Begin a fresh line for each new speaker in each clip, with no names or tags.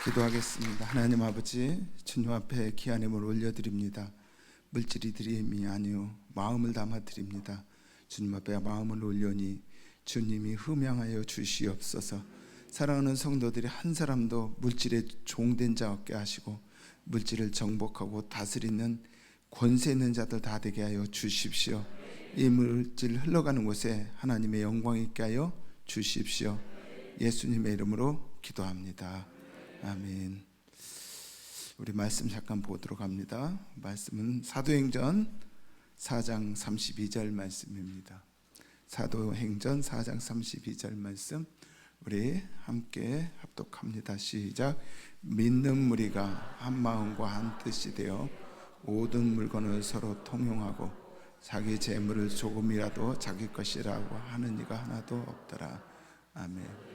기도하겠습니다. 하나님 아버지, 주님 앞에 귀한 힘을 올려드립니다. 물질이 드림이 아니요 마음을 담아 드립니다. 주님 앞에 마음을 올려니 주님이 흠양하여 주시옵소서. 사랑하는 성도들이 한 사람도 물질의 종된 자 없게 하시고 물질을 정복하고 다스리는 권세 있는 자들 다 되게 하여 주십시오. 이 물질 흘러가는 곳에 하나님의 영광 있게 하여 주십시오. 예수님의 이름으로 기도합니다. 아멘. 우리 말씀 잠깐 보도록 합니다. 말씀은 사도행전 4장 32절 말씀입니다. 사도행전 4장 32절 말씀 우리 함께 합독합니다. 시작. 믿는 무리가 한 마음과 한 뜻이 되어 모든 물건을 서로 통용하고 자기 재물을 조금이라도 자기 것이라고 하는 이가 하나도 없더라. 아멘.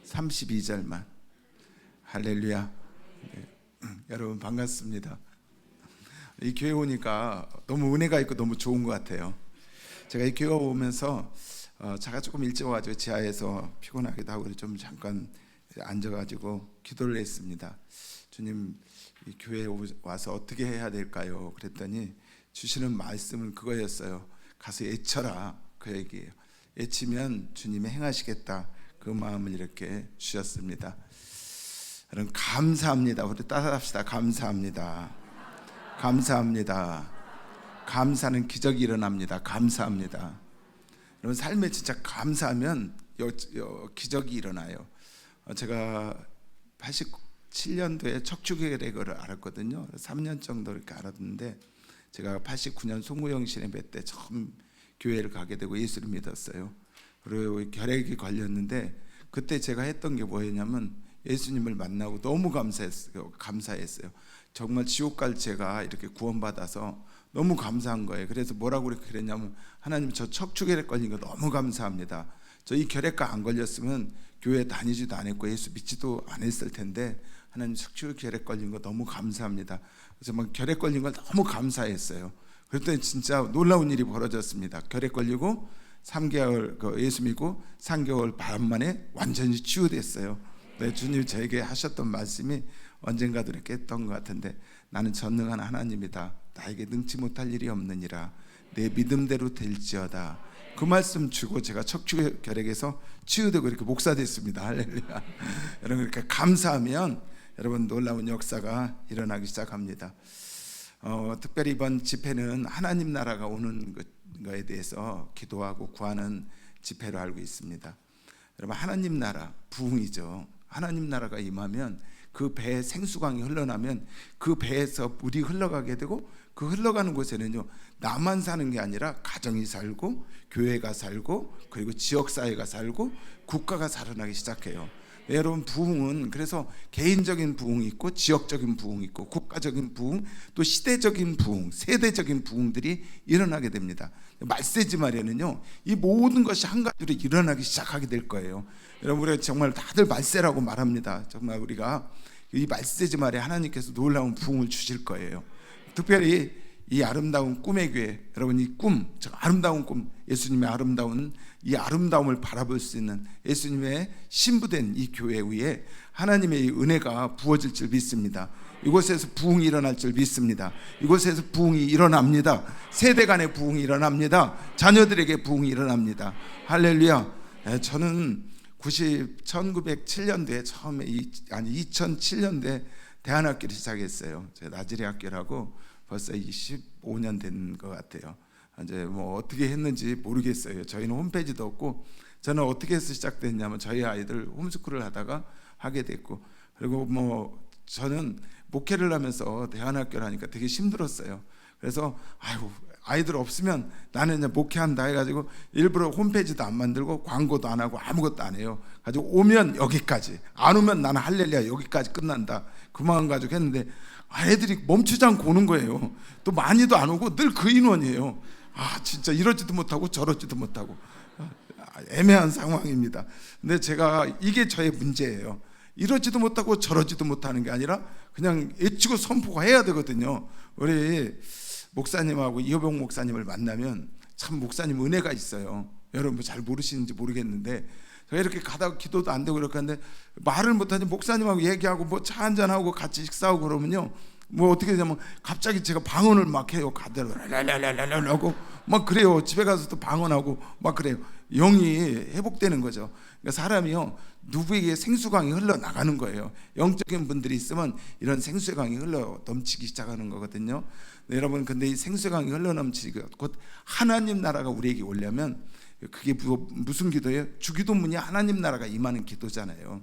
32절만. 할렐루야. 네. 여러분 반갑습니다. 이 교회 오니까 너무 은혜가 있고 너무 좋은 것 같아요. 제가 이 교회 오면서 제가 조금 일찍 와가지고 지하에서 피곤하기도 하고 좀 잠깐 앉아가지고 기도를 했습니다. 주님, 이 교회에 와서 어떻게 해야 될까요? 그랬더니 주시는 말씀은 그거였어요. 가서 외쳐라, 그 얘기예요. 외치면 주님이 행하시겠다, 그 마음을 이렇게 주셨습니다. 여러분 감사합니다. 우리 따라합시다. 감사합니다. 감사합니다. 감사는 기적이 일어납니다. 감사합니다. 여러분 삶에 진짜 감사하면 기적이 일어나요. 제가 87년도에 척추계획을 알았거든요. 3년 정도 이렇게 알았는데 제가 89년 송구영 예배 때 처음 교회를 가게 되고 예수를 믿었어요. 그리고 결핵이 걸렸는데 그때 제가 했던 게 뭐였냐면 예수님을 만나고 너무 감사했어요. 정말 지옥 갈 제가 이렇게 구원받아서 너무 감사한 거예요. 그래서 뭐라고 그렇게 그랬냐면 하나님, 저 척추결핵 걸린 거 너무 감사합니다. 저 이 결핵과 안 걸렸으면 교회 다니지도 않았고 예수 믿지도 않았을 텐데 하나님, 척추결핵 걸린 거 너무 감사합니다. 그래서 막 결핵 걸린 걸 너무 감사했어요. 그랬더니 진짜 놀라운 일이 벌어졌습니다. 결핵 걸리고 3개월 예수 믿고 3개월 반 만에 완전히 치유됐어요. 네, 주님이 저에게 하셨던 말씀이 언젠가도 이렇게 했던 것 같은데, 나는 전능한 하나님이다. 나에게 능치 못할 일이 없느니라. 내 믿음대로 될지어다. 그 말씀 주고 제가 척추결핵에서 치유되고 이렇게 목사 됐습니다. 할렐루야. 여러분 이렇게 감사하면 여러분 놀라운 역사가 일어나기 시작합니다. 특별히 이번 집회는 하나님 나라가 오는 거에 대해서 기도하고 구하는 집회로 알고 있습니다. 여러분 하나님 나라 부흥이죠. 하나님 나라가 임하면 그 배에 생수강이 흘러나면 그 배에서 물이 흘러가게 되고 그 흘러가는 곳에는요, 나만 사는 게 아니라 가정이 살고 교회가 살고 그리고 지역사회가 살고 국가가 살아나기 시작해요. 네, 여러분 부흥은 그래서 개인적인 부흥이 있고 지역적인 부흥이 있고 국가적인 부흥, 또 시대적인 부흥, 세대적인 부흥들이 일어나게 됩니다. 말세지 말에는요, 이 모든 것이 한 가지로 일어나기 시작하게 될 거예요. 여러분 우리가 정말 다들 말세라고 말합니다. 정말 우리가 이 말세지 말에 하나님께서 놀라운 부흥을 주실 거예요. 특별히 이 아름다운 꿈의 교회, 여러분 이 꿈, 저 아름다운 꿈, 예수님의 아름다운 이 아름다움을 바라볼 수 있는 예수님의 신부된 이 교회 위에 하나님의 은혜가 부어질 줄 믿습니다. 이곳에서 부흥이 일어날 줄 믿습니다. 이곳에서 부흥이 일어납니다. 세대 간의 부흥이 일어납니다. 자녀들에게 부흥이 일어납니다. 할렐루야. 저는 1907년도에 처음에 2007년도에 대안학교를 시작했어요. 제가 나지리 학교라고 벌써 25년 된 것 같아요. 이제 뭐 어떻게 했는지 모르겠어요. 저희는 홈페이지도 없고, 저는 어떻게 해서 시작됐냐면 저희 아이들 홈스쿨을 하다가 하게 됐고, 그리고 뭐 저는 목회를 하면서 대안학교를 하니까 되게 힘들었어요. 그래서 아이들 없으면 나는 이제 목회한다 해가지고 일부러 홈페이지도 안 만들고 광고도 안 하고 아무것도 안 해요. 가지고 오면 여기까지, 안 오면 나는 할렐루야 여기까지 끝난다, 그 마음 가지고 했는데 애들이 멈추지 않고 오는 거예요. 또 많이도 안 오고 늘 그 인원이에요. 진짜 이러지도 못하고 저러지도 못하고 애매한 상황입니다. 근데 제가 이게 저의 문제예요. 이러지도 못하고 저러지도 못하는 게 아니라 그냥 애치고 선포가 해야 되거든요. 우리 목사님하고 이호병 목사님을 만나면 참 목사님 은혜가 있어요. 여러분 잘 모르시는지 모르겠는데 제가 이렇게 가다가 기도도 안 되고 이렇게 하는데 말을 못하니 목사님하고 얘기하고 뭐 차 한잔하고 같이 식사하고 그러면요, 뭐 어떻게 되냐면 갑자기 제가 방언을 막 해요. 가대로 랄랄랄랄랄라고 막 그래요. 집에 가서 또 방언하고 막 그래요. 영이 회복되는 거죠. 그러니까 사람이요, 누구에게 생수강이 흘러나가는 거예요. 영적인 분들이 있으면 이런 생수강이 흘러 넘치기 시작하는 거거든요. 네, 여러분, 근데 이 생수강이 흘러 넘치고 곧 하나님 나라가 우리에게 오려면 그게 무슨 기도예요? 주기도문이 하나님 나라가 임하는 기도잖아요.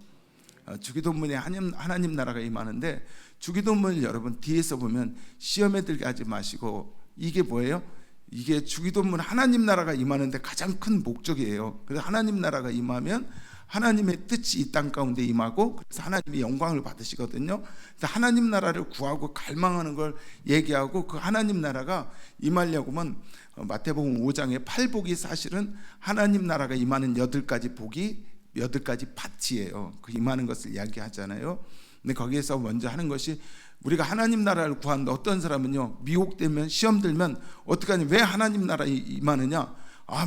주기도문에 하나님 나라가 임하는데, 주기도문을 여러분 뒤에서 보면 시험에 들게 하지 마시고, 이게 뭐예요? 이게 주기도문 하나님 나라가 임하는데 가장 큰 목적이에요. 그래서 하나님 나라가 임하면 하나님의 뜻이 이 땅 가운데 임하고, 그래서 하나님이 영광을 받으시거든요. 그래서 하나님 나라를 구하고 갈망하는 걸 얘기하고, 그 하나님 나라가 임하려고 하면 마태복음 5장의 8복이 사실은 하나님 나라가 임하는 8가지 복이 8가지 밭이에요. 그 임하는 것을 이야기하잖아요. 근데 거기에서 먼저 하는 것이, 우리가 하나님 나라를 구하는데 어떤 사람은요, 미혹되면 시험 들면 어떡하냐, 왜 하나님 나라에 임하느냐,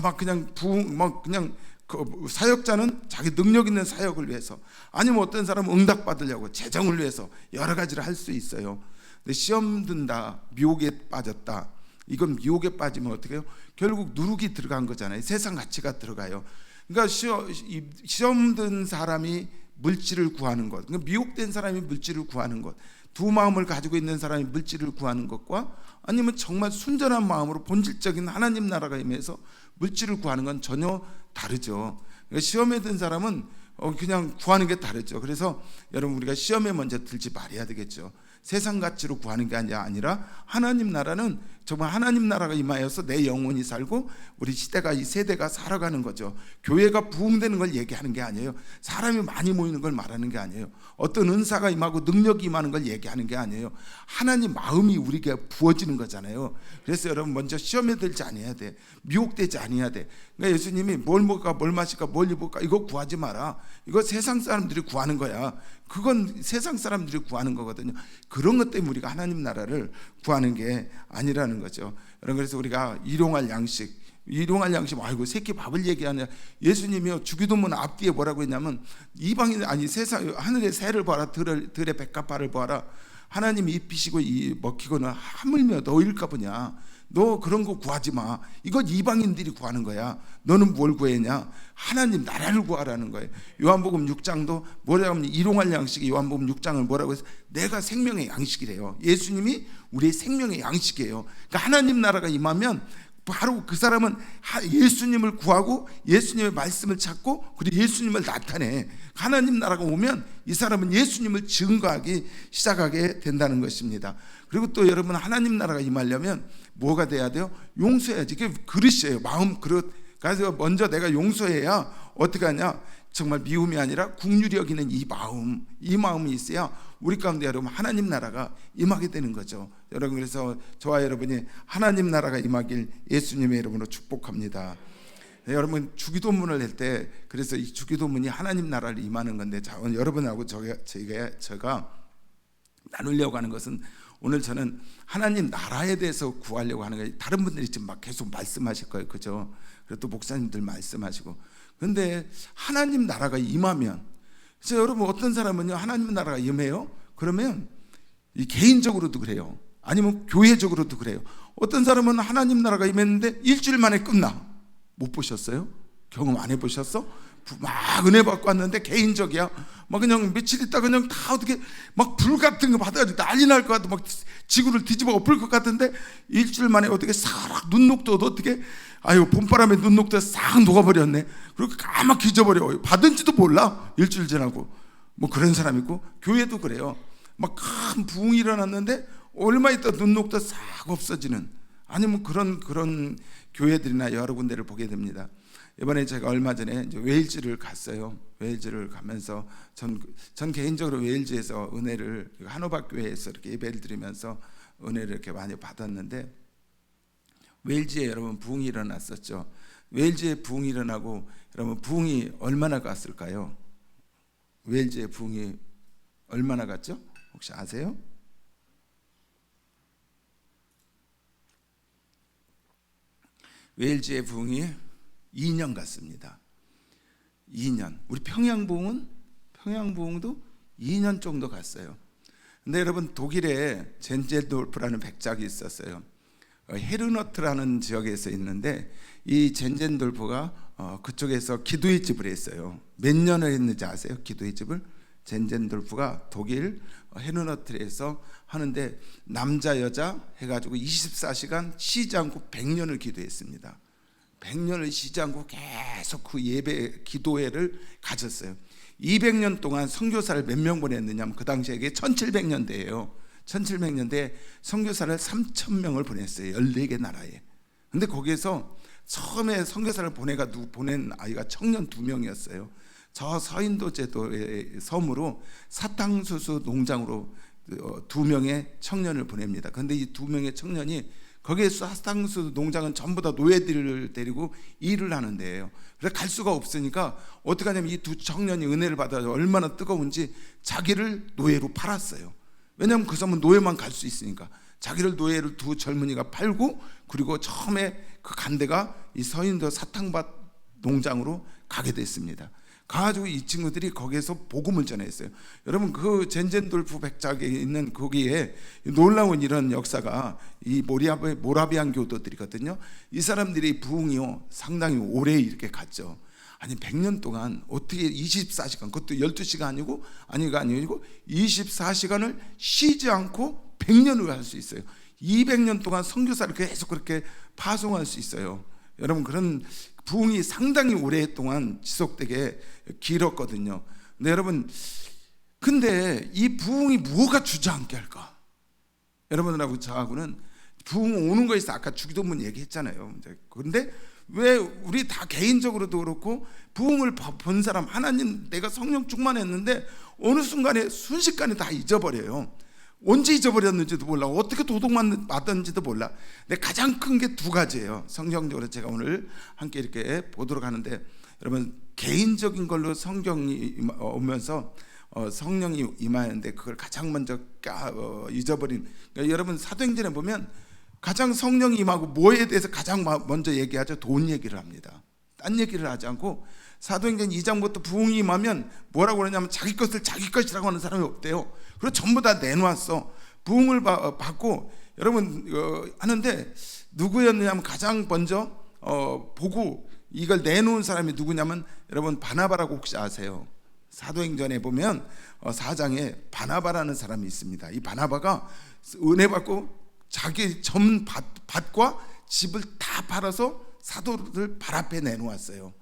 막 그냥 그냥 그 사역자는 자기 능력 있는 사역을 위해서, 아니면 어떤 사람은 응답 받으려고 재정을 위해서 여러 가지를 할 수 있어요. 근데 시험 든다, 미혹에 빠졌다, 이건 미혹에 빠지면 어떻게 해요? 결국 누룩이 들어간 거잖아요. 세상 가치가 들어가요. 그러니까 시험 든 사람이 물질을 구하는 것, 그러니까 미혹된 사람이 물질을 구하는 것, 두 마음을 가지고 있는 사람이 물질을 구하는 것과, 아니면 정말 순전한 마음으로 본질적인 하나님 나라가 임해서 물질을 구하는 건 전혀 다르죠. 그러니까 시험에 든 사람은 그냥 구하는 게 다르죠. 그래서 여러분, 우리가 시험에 먼저 들지 말아야 되겠죠. 세상 가치로 구하는 게 아니라 하나님 나라는 정말 하나님 나라가 임하여서 내 영혼이 살고 우리 시대가, 이 세대가 살아가는 거죠. 교회가 부흥되는 걸 얘기하는 게 아니에요. 사람이 많이 모이는 걸 말하는 게 아니에요. 어떤 은사가 임하고 능력이 임하는 걸 얘기하는 게 아니에요. 하나님 마음이 우리에게 부어지는 거잖아요. 그래서 여러분, 먼저 시험에 들지 아니해야 돼. 미혹되지 아니해야 돼. 그러니까 예수님이 뭘 먹을까, 뭘 마실까, 뭘 입을까, 이거 구하지 마라. 이거 세상 사람들이 구하는 거야. 그건 세상 사람들이 구하는 거거든요. 그런 것 때문에 우리가 하나님 나라를 구하는 게 아니라는 거죠. 여러분, 그래서 우리가 일용할 양식, 아이고 새끼 밥을 얘기하냐. 예수님이요, 주기도문 앞뒤에 뭐라고 했냐면, 이방인, 아니 세상, 하늘의 새를 봐라, 들의 백합화를 봐라. 하나님이 입히시고 먹히고는 하물며 너일까 보냐. 너 그런 거 구하지 마. 이건 이방인들이 구하는 거야. 너는 뭘 구했냐? 하나님 나라를 구하라는 거예요. 요한복음 6장도 뭐라고 하면, 일용할 양식이 요한복음 6장을 뭐라고 해서, 내가 생명의 양식이래요. 예수님이 우리의 생명의 양식이에요. 그러니까 하나님 나라가 임하면 바로 그 사람은 예수님을 구하고 예수님의 말씀을 찾고, 그리고 예수님을 나타내. 하나님 나라가 오면 이 사람은 예수님을 증거하기 시작하게 된다는 것입니다. 그리고 또 여러분, 하나님 나라가 임하려면 뭐가 돼야 돼요? 용서해야지. 이게 그릇이에요. 마음 그릇. 그래서 먼저 내가 용서해야 어떻게 하냐, 정말 미움이 아니라 국률이 여기는 이 마음이 있어야 우리 가운데 여러분 하나님 나라가 임하게 되는 거죠. 여러분, 그래서 저와 여러분이 하나님 나라가 임하길 예수님의 이름으로 축복합니다. 네, 여러분, 주기도문을 할 때, 그래서 이 주기도문이 하나님 나라를 임하는 건데, 오늘 여러분하고 제가 나누려고 하는 것은, 오늘 저는 하나님 나라에 대해서 구하려고 하는 거예요. 다른 분들이 지금 막 계속 말씀하실 거예요, 그죠? 그리고 또 목사님들 말씀하시고. 그런데 하나님 나라가 임하면, 그래서 여러분, 어떤 사람은요, 하나님 나라가 임해요. 그러면 이 개인적으로도 그래요. 아니면 교회적으로도 그래요. 어떤 사람은 하나님 나라가 임했는데 일주일 만에 끝나. 못 보셨어요? 경험 안 해보셨어? 막 은혜 받고 왔는데 개인적이야. 막 그냥 며칠 있다 그냥 다 어떻게 막 불 같은 거 받아가지고 난리 날 것 같아. 막 지구를 뒤집어 엎을 것 같은데 일주일 만에 어떻게 싹 눈 녹듯, 어떻게 아유 봄바람에 눈 녹듯 싹 녹아버렸네. 그리고 까맣게 잊어버려. 받은지도 몰라. 일주일 지나고. 뭐 그런 사람 있고, 교회도 그래요. 막 큰 부흥이 일어났는데 얼마 있다 눈 녹듯 싹 없어지는, 아니면 그런 교회들이나 여러 군데를 보게 됩니다. 이번에 제가 얼마 전에 이제 웨일즈를 갔어요. 웨일즈를 가면서 전 개인적으로 웨일즈에서 은혜를, 한호박 교회에서 이렇게 예배를 드리면서 은혜를 이렇게 많이 받았는데, 웨일즈에 여러분 부흥이 일어났었죠. 웨일즈에 부흥이 일어나고, 여러분 부흥이 얼마나 갔을까요? 웨일즈에 부흥이 얼마나 갔죠? 혹시 아세요? 웨일즈의 부흥이 2년 갔습니다. 2년. 우리 평양부흥도 2년 정도 갔어요. 근데 여러분, 독일에 젠젠돌프라는 백작이 있었어요. 헤르너트라는 지역에서 있는데, 이 젠젠돌프가 그쪽에서 기도의 집을 했어요. 몇 년을 했는지 아세요? 기도의 집을? 젠젠돌프가 독일 헤르너트에서 하는데, 남자 여자 해가지고 24시간 쉬지 않고 100년을 기도했습니다. 100년을 쉬지 않고 계속 그 예배 기도회를 가졌어요. 200년 동안 선교사를 몇 명 보냈느냐면, 그 당시에 이게 1700년대예요. 1700년대에 선교사를 3000명을 보냈어요. 14개 나라에. 근데 거기에서 처음에 선교사를 보낸 아이가 청년 2명이었어요. 저 서인도 제도의 섬으로 사탕수수 농장으로 2명의 청년을 보냅니다. 그런데 이 2명의 청년이, 거기에 사탕수수 농장은 전부 다 노예들을 데리고 일을 하는 데예요. 그래서 갈 수가 없으니까 어떻게 하냐면, 이 두 청년이 은혜를 받아서 얼마나 뜨거운지 자기를 노예로 팔았어요. 왜냐하면 그 섬은 노예만 갈 수 있으니까. 자기를 노예를 두 젊은이가 팔고, 그리고 처음에 그 간데가 이 서인도 사탕밭 농장으로 가게 됐습니다. 가가지고 이 친구들이 거기에서 복음을 전했어요. 여러분, 그 젠젠돌프 백작에 있는 거기에 놀라운 이런 역사가, 이 모라비안 교도들이거든요. 이 사람들이 부흥이요 상당히 오래 이렇게 갔죠. 아니, 100년 동안 어떻게 24시간, 그것도 12시가 아니고 24시간을 쉬지 않고 100년을 할 수 있어요. 200년 동안 선교사를 계속 그렇게 파송할 수 있어요. 여러분, 그런 부흥이 상당히 오랫동안 지속되게 길었거든요. 근데 여러분, 근데 이 부흥이 뭐가 주저앉게 할까? 여러분들하고 저하고는 부흥 오는 거에서 아까 주기도문 얘기했잖아요. 그런데 왜 우리 다 개인적으로도 그렇고, 부흥을 본 사람, 하나님 내가 성령 충만했는데 어느 순간에 순식간에 다 잊어버려요. 언제 잊어버렸는지도 몰라, 어떻게 도둑만 맞았는지도 몰라. 근데 가장 큰 게 2가지예요. 성경적으로 제가 오늘 함께 이렇게 보도록 하는데, 여러분, 개인적인 걸로 성경이 오면서 성령이 임하는데, 그걸 가장 먼저 잊어버린, 그러니까 여러분, 사도행전에 보면 가장 성령이 임하고 뭐에 대해서 가장 먼저 얘기하죠? 돈 얘기를 합니다. 딴 얘기를 하지 않고, 사도행전 2장부터 부흥이 임하면 뭐라고 그러냐면, 자기 것을 자기 것이라고 하는 사람이 없대요. 그리고 전부 다 내놓았어. 부흥을 받고 여러분 하는데, 누구였냐면 가장 먼저 보고 이걸 내놓은 사람이 누구냐면, 여러분, 바나바라고 혹시 아세요? 사도행전에 보면 4장에 바나바라는 사람이 있습니다. 이 바나바가 은혜 받고 자기 전 밭과 집을 다 팔아서 사도들 발 앞에 내놓았어요.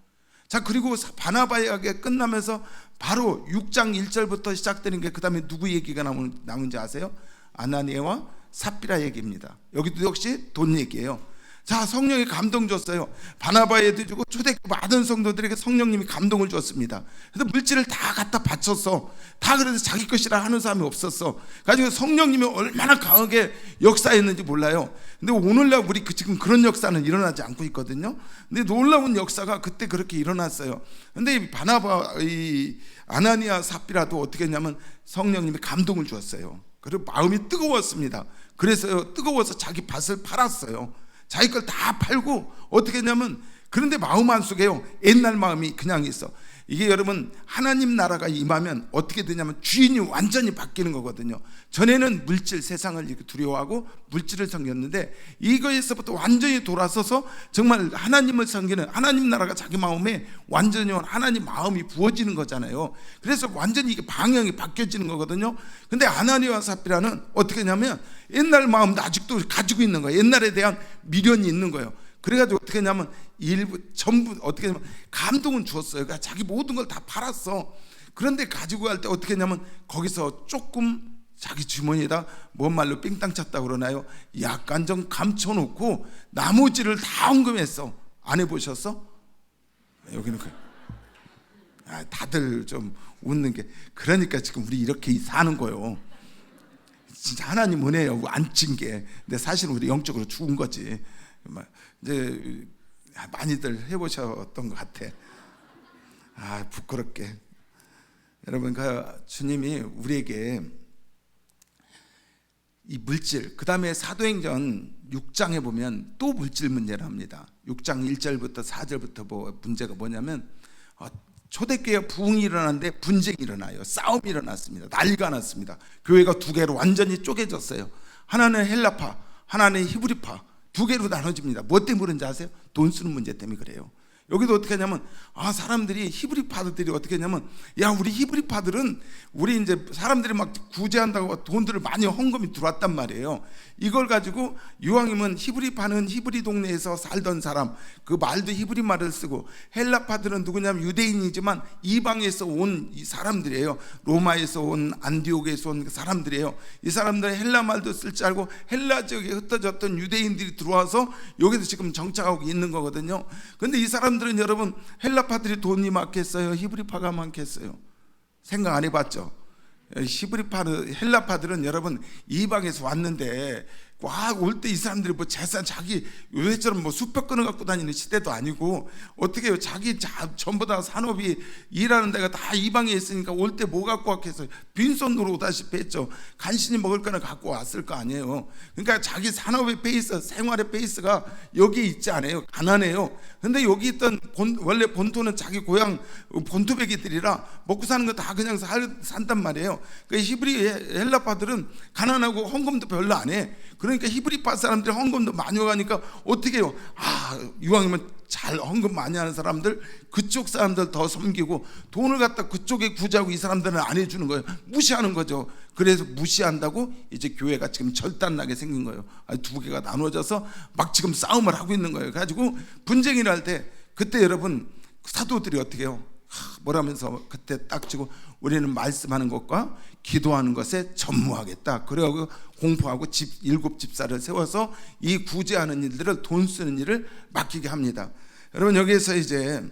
자, 그리고 바나바에게 끝나면서 바로 6장 1절부터 시작되는 게, 그 다음에 누구 얘기가 나오는지 아세요? 아나니아와 삽비라 얘기입니다. 여기도 역시 돈 얘기예요. 자, 성령이 감동 줬어요. 바나바에도 주고 초대교회 많은 성도들에게 성령님이 감동을 줬습니다. 그래서 물질을 다 갖다 바쳤어. 다 그래서 자기 것이라 하는 사람이 없었어. 가지고 성령님이 얼마나 강하게 역사했는지 몰라요. 근데 오늘날 우리 지금 그런 역사는 일어나지 않고 있거든요. 근데 놀라운 역사가 그때 그렇게 일어났어요. 근데 이 바나바, 이 아나니아 삽비라도 어떻게 했냐면, 성령님이 감동을 주었어요. 그리고 마음이 뜨거웠습니다. 그래서 뜨거워서 자기 밭을 팔았어요. 자기 걸 다 팔고 어떻게 했냐면, 그런데 마음 안속에요, 옛날 마음이 그냥 있어. 이게 여러분, 하나님 나라가 임하면 어떻게 되냐면 주인이 완전히 바뀌는 거거든요. 전에는 물질, 세상을 이렇게 두려워하고 물질을 섬겼는데, 이거에서부터 완전히 돌아서서 정말 하나님을 섬기는, 하나님 나라가 자기 마음에 완전히 하나님 마음이 부어지는 거잖아요. 그래서 완전히 이게 방향이 바뀌어지는 거거든요. 근데 아나니아와 삽비라는 어떻게 했냐면, 옛날 마음도 아직도 가지고 있는 거예요. 옛날에 대한 미련이 있는 거예요. 그래가지고 어떻게 했냐면, 전부 어떻게 했냐면 감동은 주었어요. 그러니까 자기 모든 걸 다 팔았어. 그런데 가지고 갈 때 어떻게 했냐면, 거기서 조금 자기 주머니에다 뭔 말로 삥땅 찼다고 그러나요? 약간 좀 감춰놓고 나머지를 다 헌금했어. 안 해보셨어? 여기는 다들 좀 웃는 게, 그러니까 지금 우리 이렇게 사는 거예요. 진짜 하나님 은혜요, 안 찐 게. 근데 사실은 우리 영적으로 죽은 거지. 이제 많이들 해보셨던 것 같아. 부끄럽게. 여러분, 그 주님이 우리에게 이 물질, 그 다음에 사도행전 6장에 보면 또 물질 문제를 합니다. 6장 1절부터 4절부터 문제가 뭐냐면, 초대교회 부흥이 일어났는데 분쟁이 일어나요. 싸움이 일어났습니다. 난리가 났습니다. 교회가 두 개로 완전히 쪼개졌어요. 하나는 헬라파, 하나는 히브리파, 두 개로 나눠집니다. 뭐 때문에 그런지 아세요? 돈 쓰는 문제 때문에 그래요. 여기도 어떻게 하냐면 사람들이 히브리파들이 어떻게 했냐면 야 우리 히브리파들은 우리 이제 사람들이 막 구제한다고 돈들을 많이 헌금이 들어왔단 말이에요. 이걸 가지고 이왕이면 히브리파는 히브리 동네에서 살던 사람 그 말도 히브리 말을 쓰고 헬라파들은 누구냐면 유대인이지만 이방에서 온 이 사람들이에요. 로마에서 온 안디옥에서 온 사람들이에요. 이 사람들은 헬라 말도 쓸 줄 알고 헬라 지역에 흩어졌던 유대인들이 들어와서 여기서 지금 정착하고 있는 거거든요. 근데 이 사람들은 여러분 헬라파들이 돈이 많겠어요? 히브리파가 많겠어요? 생각 안 해봤죠? 히브리파는 헬라파들은 여러분 이방에서 왔는데 올 때 이 사람들이 뭐 재산 자기 요새처럼 뭐 수백 건을 갖고 다니는 시대도 아니고 어떻게 해요? 자기 전부 다 산업이 일하는 데가 다 이방에 있으니까 올 때 뭐 갖고 왔겠어요? 빈손으로 오다시피 했죠. 간신히 먹을 거는 갖고 왔을 거 아니에요. 그러니까 자기 산업의 베이스, 생활의 베이스가 여기에 있지 않아요. 가난해요. 근데 여기 있던 원래 본토는 자기 고향 본토배기들이라 먹고 사는 거 다 그냥 산단 말이에요. 그 히브리 헬라파들은 가난하고 헌금도 별로 안 해. 그러니까 히브리파 사람들이 헌금도 많이 오가니까 어떻게 해요? 이왕이면 잘 헌금 많이 하는 사람들 그쪽 사람들 더 섬기고 돈을 갖다 그쪽에 구제하고 이 사람들은 안 해주는 거예요. 무시하는 거죠. 그래서 무시한다고 이제 교회가 지금 절단나게 생긴 거예요. 두 개가 나눠져서 막 지금 싸움을 하고 있는 거예요. 가지고 분쟁이 날 때 그때 여러분 사도들이 어떻게 해요? 뭐라면서 그때 딱 지고 우리는 말씀하는 것과 기도하는 것에 전무하겠다. 그래가지고 공포하고 7집사를 세워서 이 구제하는 일들을 돈 쓰는 일을 맡기게 합니다. 여러분 여기에서 이제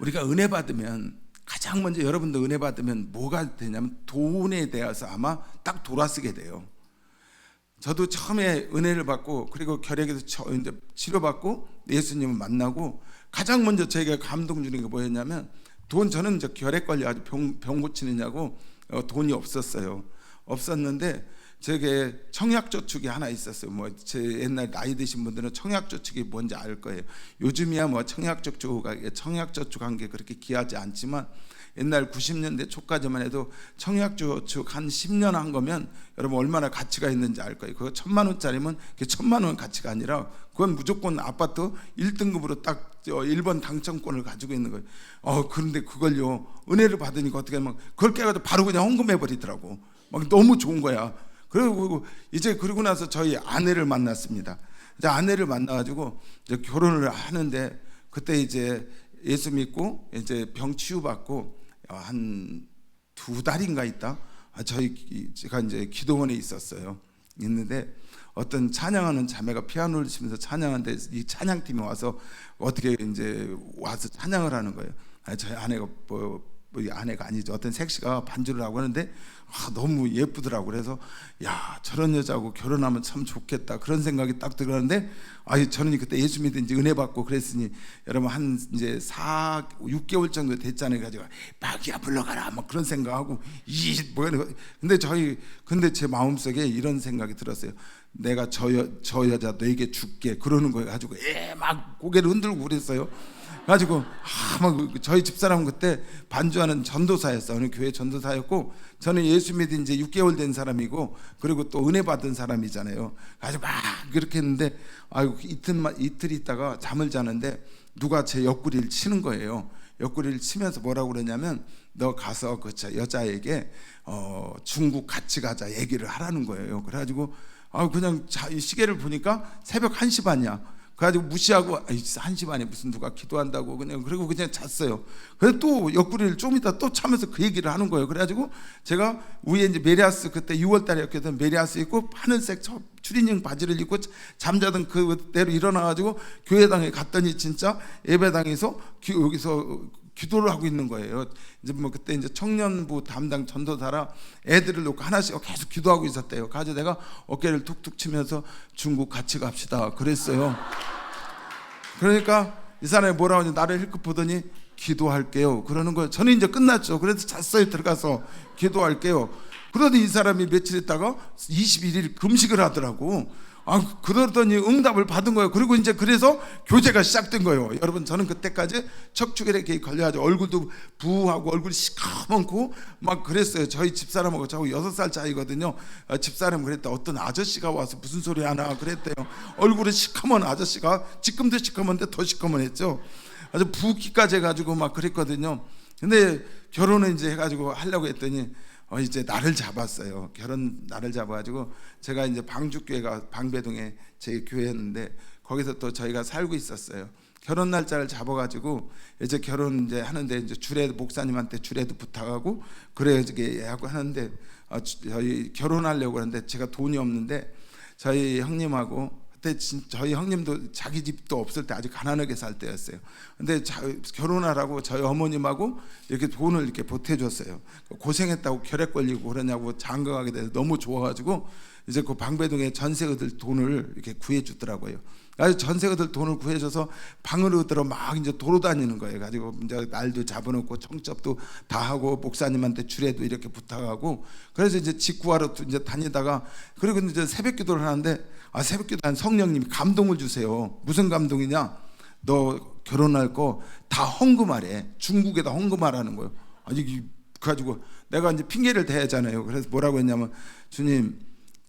우리가 은혜 받으면 가장 먼저 여러분도 은혜 받으면 뭐가 되냐면 돈에 대해서 아마 딱 돌아서게 돼요. 저도 처음에 은혜를 받고 그리고 결핵에서 이제 치료받고 예수님을 만나고 가장 먼저 저에게 감동 주는 게 뭐였냐면 저는 이제 결핵 걸려가지고 병 고치느냐고 돈이 없었는데 제게 청약저축이 하나 있었어요. 뭐 제 옛날 나이 드신 분들은 청약저축이 뭔지 알 거예요. 요즘이야 뭐 청약저축한 게 그렇게 귀하지 않지만 옛날 90년대 초까지만 해도 청약저축 한 10년 한 거면 여러분 얼마나 가치가 있는지 알 거예요. 그거 1,000만 원짜리면 그게 1,000만 원 가치가 아니라 그건 무조건 아파트 1등급으로 딱 1번 당첨권을 가지고 있는 거예요. 그런데 그걸요 은혜를 받으니까 어떻게 하면 그걸 깨가지고 바로 그냥 헌금해 버리더라고. 막 너무 좋은 거야. 그리고 나서 저희 아내를 만났습니다. 이제 아내를 만나가지고 이제 결혼을 하는데 그때 이제 예수 믿고 이제 병 치유받고 한 2달인가 있다. 제가 이제 기도원에 있는데 어떤 찬양하는 자매가 피아노를 치면서 찬양하는데 이 찬양팀이 와서 어떻게 이제 와서 찬양을 하는 거예요. 저희 아내가 아내가 아니죠. 어떤 색시가 반주를 하고 하는데 너무 예쁘더라고. 그래서 야 저런 여자하고 결혼하면 참 좋겠다 그런 생각이 딱 들었는데 저는 그때 예수 믿은 지 은혜 받고 그랬으니 여러분 한 이제 6개월 정도 됐잖아요. 가지고 마귀야 불러가라 막 그런 생각하고 근데 제 마음속에 이런 생각이 들었어요. 내가 저 여자 너에게 줄게 그러는 거예요. 가지고 막 고개를 흔들고 그랬어요. 가지고 막 저희 집사람은 그때 반주하는 전도사였어요. 어느 교회 전도사였고 저는 예수 믿은 지 6개월 된 사람이고 그리고 또 은혜 받은 사람이잖아요. 가지고 막 그렇게 했는데 이틀 있다가 잠을 자는데 누가 제 옆구리를 치는 거예요. 옆구리를 치면서 뭐라고 그러냐면 너 가서 그 여자에게 중국 같이 가자 얘기를 하라는 거예요. 그래가지고 그냥 시계를 보니까 새벽 1시 반이야. 그래가지고 무시하고 1시 반에 무슨 누가 기도한다고 그리고 그냥 잤어요. 그래서 또 옆구리를 좀 이따 또 차면서 그 얘기를 하는 거예요. 그래가지고 제가 위에 이제 메리아스 그때 6월달이었거든. 메리아스 입고 하늘색 추리닝 바지를 입고 잠자던 그대로 일어나가지고 교회당에 갔더니 진짜 예배당에서 여기서 기도를 하고 있는 거예요. 이제 뭐 그때 이제 청년부 담당 전도사라 애들을 놓고 하나씩 계속 기도하고 있었대요. 그래서 내가 어깨를 툭툭 치면서 중국 같이 갑시다 그랬어요. 그러니까 이 사람이 뭐라고 하지 나를 힐끗 보더니 기도할게요 그러는 거예요. 저는 이제 끝났죠. 그래서 잤어요. 들어가서 기도할게요. 그러더니 이 사람이 며칠 있다가 21일 금식을 하더라고. 그러더니 응답을 받은 거예요. 그리고 이제 그래서 교제가 시작된 거예요. 여러분, 저는 그때까지 척추결핵에 걸려가지고 얼굴도 부하고 얼굴이 시커멓고 막 그랬어요. 저희 집사람하고 저하고 6살 차이거든요. 집사람 그랬다. 어떤 아저씨가 와서 무슨 소리 하나 그랬대요. 얼굴이 시커먼 아저씨가, 지금도 시커먼데 더 시커먼했죠. 아주 부기까지 해가지고 막 그랬거든요. 근데 결혼을 이제 해가지고 하려고 했더니 이제 날을 잡았어요. 결혼 날을 잡아가지고 제가 이제 방주교회가 방배동에 제 교회였는데 거기서 또 저희가 살고 있었어요. 결혼 날짜를 잡아가지고 이제 결혼 이제 하는데 이제 주례 목사님한테 주례도 부탁하고 그래 예약을 하는데 저희 결혼하려고 하는데 제가 돈이 없는데 저희 형님하고 그때 저희 형님도 자기 집도 없을 때 아주 가난하게 살 때였어요. 근데 결혼하라고 저희 어머님하고 이렇게 돈을 이렇게 보태줬어요. 고생했다고 결핵 걸리고 그러냐고 장가가게 돼서 너무 좋아가지고 이제 그 방배동에 전세거들 돈을 이렇게 구해주더라고요. 그래서 전세거들 돈을 구해줘서 방으로 들어 막 이제 돌아다니는 거예요. 가지고 이제 날도 잡아놓고 청첩도 다 하고 목사님한테 주례도 이렇게 부탁하고 그래서 이제 집 구하러 이제 다니다가 그리고 이제 새벽기도를 하는데 새벽기도 한 성령님이 감동을 주세요. 무슨 감동이냐? 너 결혼할 거 다 헌금하래. 중국에다 헌금하라는 거예요. 그래가지고 내가 이제 핑계를 대잖아요. 그래서 뭐라고 했냐면 주님,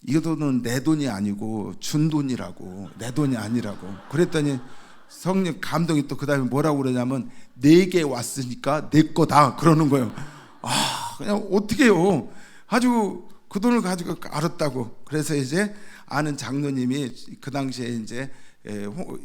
이 돈은 내 돈이 아니고 준 돈이라고, 내 돈이 아니라고. 그랬더니 성령 감동이 또 그 다음에 뭐라고 그러냐면 내게 왔으니까 내 거다 그러는 거예요. 그냥 어떻게 해요? 아주 그 돈을 가지고 알았다고. 그래서 이제 아는 장로님이 그 당시에 이제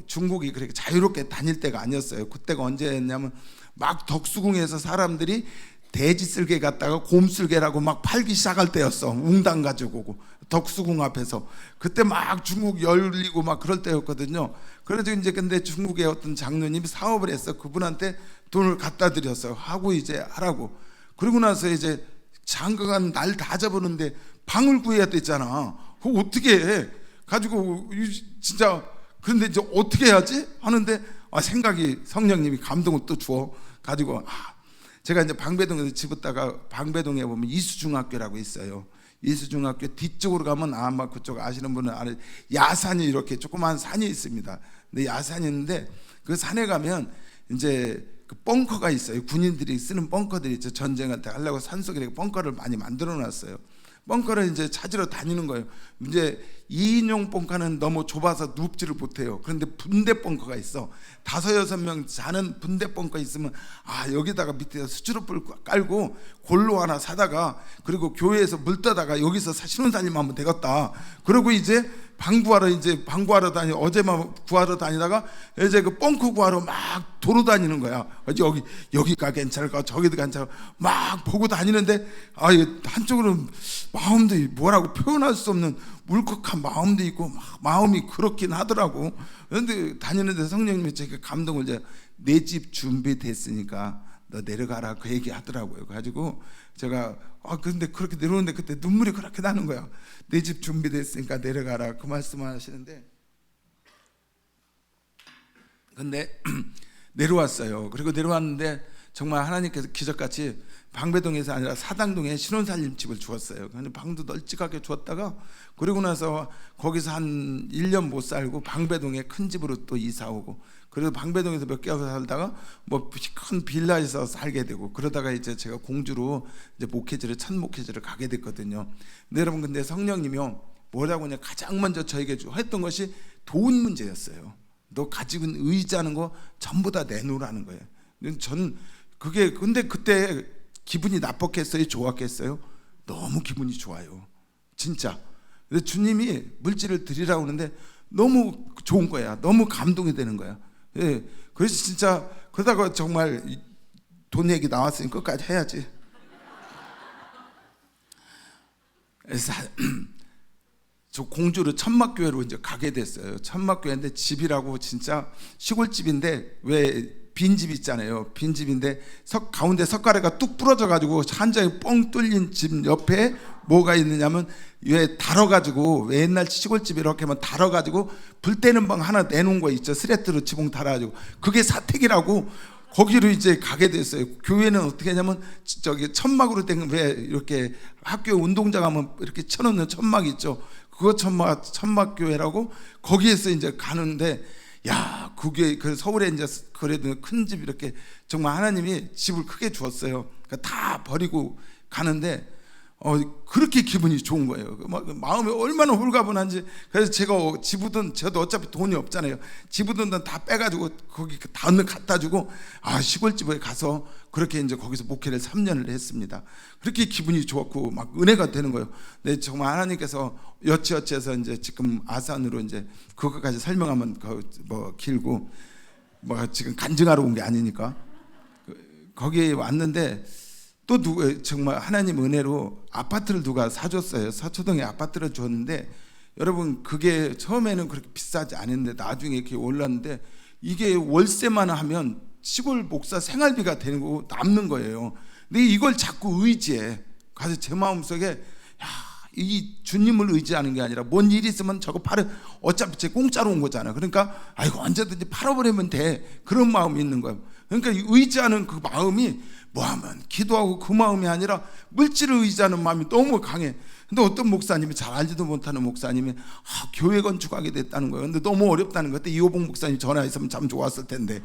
중국이 그렇게 자유롭게 다닐 때가 아니었어요. 그때가 언제였냐면 막 덕수궁에서 사람들이 돼지 쓸개 갖다가 곰 쓸개라고 막 팔기 시작할 때였어. 웅당 가지고 오고 덕수궁 앞에서 그때 막 중국 열리고 막 그럴 때였거든요. 그래서 이제 근데 중국의 어떤 장로님이 사업을 했어. 그분한테 돈을 갖다 드렸어요. 하고 이제 하라고. 그러고 나서 이제 장가간 날 다 잡았는데 방을 구해야 됐잖아. 그거 어떻게 해? 가지고 진짜 그런데 이제 어떻게 해야지 하는데 생각이 성령님이 감동을 또 주어 가지고 제가 이제 방배동에서 집었다가 방배동에 보면 이수중학교라고 있어요. 이수중학교 뒤쪽으로 가면 아마 그쪽 아시는 분은 아는 야산이 이렇게 조그만 산이 있습니다. 근데 야산이 있는데 그 산에 가면 이제 그 벙커가 있어요. 군인들이 쓰는 벙커들이 있죠. 전쟁할 때 하려고 산속에 벙커를 많이 만들어 놨어요. 벙커를 이제 찾으러 다니는 거예요. 이제 2인용 벙커는 너무 좁아서 눕지를 못해요. 그런데 분대 벙커가 있어. 5, 6명 자는 분대 벙커 있으면 여기다가 밑에 수치로불 깔고 골로 하나 사다가 그리고 교회에서 물 떠다가 여기서 신혼살림 하면 되겠다. 그리고 이제 방구하러 다니 어제만 구하러 다니다가 이제 그 벙커 구하러 막 돌아다니는 거야. 여기가 괜찮을까 저기도 괜찮을까 막 보고 다니는데 한쪽으로는 마음도 뭐라고 표현할 수 없는 울컥한 마음도 있고 마음이 그렇긴 하더라고. 그런데 다니는데 성령님이 제게 감동을 이제 내 집 준비됐으니까 너 내려가라 그 얘기 하더라고요. 가지고 제가 근데 그렇게 내려오는데 그때 눈물이 그렇게 나는 거야. 내 집 준비됐으니까 내려가라 그 말씀을 하시는데 근데 내려왔어요. 그리고 내려왔는데 정말 하나님께서 기적같이 방배동에서 아니라 사당동에 신혼살림 집을 주었어요. 근데 방도 널찍하게 주었다가 그리고 나서 거기서 한 1년 못 살고 방배동에 큰 집으로 또 이사 오고 그래서 방배동에서 몇 개월 살다가 뭐 큰 빌라에서 살게 되고 그러다가 이제 제가 공주로 이제 첫 목회지를 가게 됐거든요. 근데 여러분 근데 성령님이요 뭐라고 그냥 가장 먼저 저에게 했던 것이 돈 문제였어요. 너 가지고 있는 의지하는 거 전부 다 내놓으라는 거예요. 저는 그게 근데 그때 기분이 나빴겠어요? 좋았겠어요? 너무 기분이 좋아요. 진짜. 근데 주님이 물질을 드리라고 하는데 너무 좋은 거야. 너무 감동이 되는 거야. 예. 그래서 진짜 그러다가 정말 돈 얘기 나왔으니 끝까지 해야지. 그래서 저 공주로 천막교회로 이제 가게 됐어요. 천막교회인데 집이라고 진짜 시골집인데 왜 빈집 있잖아요. 빈집인데 가운데 석가래가 뚝 부러져 가지고 한 장이 뻥 뚫린 집 옆에 뭐가 있느냐면 왜 달아가지고 왜 옛날 시골집 이렇게 하면 달아가지고 불 때는 방 하나 내놓은 거 있죠. 스레트로 지붕 달아가지고 그게 사택이라고 거기로 이제 가게 됐어요. 교회는 어떻게 하냐면 저기 천막으로 된 왜 이렇게 학교 운동장 하면 이렇게 쳐놓는 천막 있죠. 그거 천막교회라고 거기에서 이제 가는데, 야, 그게 그 서울에 이제 그래도 큰 집 이렇게 정말 하나님이 집을 크게 주었어요. 그러니까 다 버리고 가는데 그렇게 기분이 좋은 거예요. 마음이 얼마나 홀가분한지. 그래서 제가 지부돈, 저도 어차피 돈이 없잖아요. 지부돈 다 빼가지고 거기 다 갖다 주고 시골집에 가서 그렇게 이제 거기서 목회를 3년을 했습니다. 그렇게 기분이 좋았고 막 은혜가 되는 거예요. 근데 정말 하나님께서 여치여치해서 이제 지금 아산으로 이제 그것까지 설명하면 길고 지금 간증하러 온 게 아니니까 거기에 왔는데 또 정말 하나님 은혜로 아파트를 누가 사줬어요. 서초동에 아파트를 줬는데, 여러분 그게 처음에는 그렇게 비싸지 않은데 나중에 이렇게 올랐는데, 이게 월세만 하면 시골 목사 생활비가 되는 거 남는 거예요. 근데 이걸 자꾸 의지해. 그래서 제 마음속에 이 주님을 의지하는 게 아니라 뭔 일이 있으면 저거 어차피 제 공짜로 온 거잖아. 그러니까 이거 언제든지 팔아버리면 돼. 그런 마음이 있는 거예요. 그러니까 의지하는 그 마음이 뭐하면 기도하고 그 마음이 아니라 물질을 의지하는 마음이 너무 강해. 근데 어떤 목사님이, 잘 알지도 못하는 목사님이 교회 건축하게 됐다는 거예요. 근데 너무 어렵다는 거. 그때 이호봉 목사님 전화했으면 참 좋았을 텐데.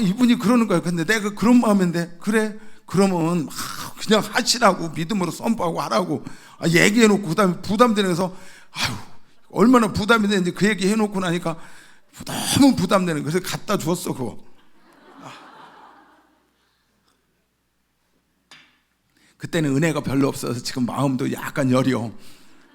이분이 그러는 거예요. 근데 내가 그런 마음인데, 그래 그러면 그냥 하시라고 믿음으로 선포하고 하라고 얘기해놓고, 그다음에 부담되는 거서 얼마나 부담이 되는지 그 얘기 해놓고 나니까 너무 부담되는 거예요. 그래서 갖다 주었어. 그거 그때는 은혜가 별로 없어서 지금 마음도 약간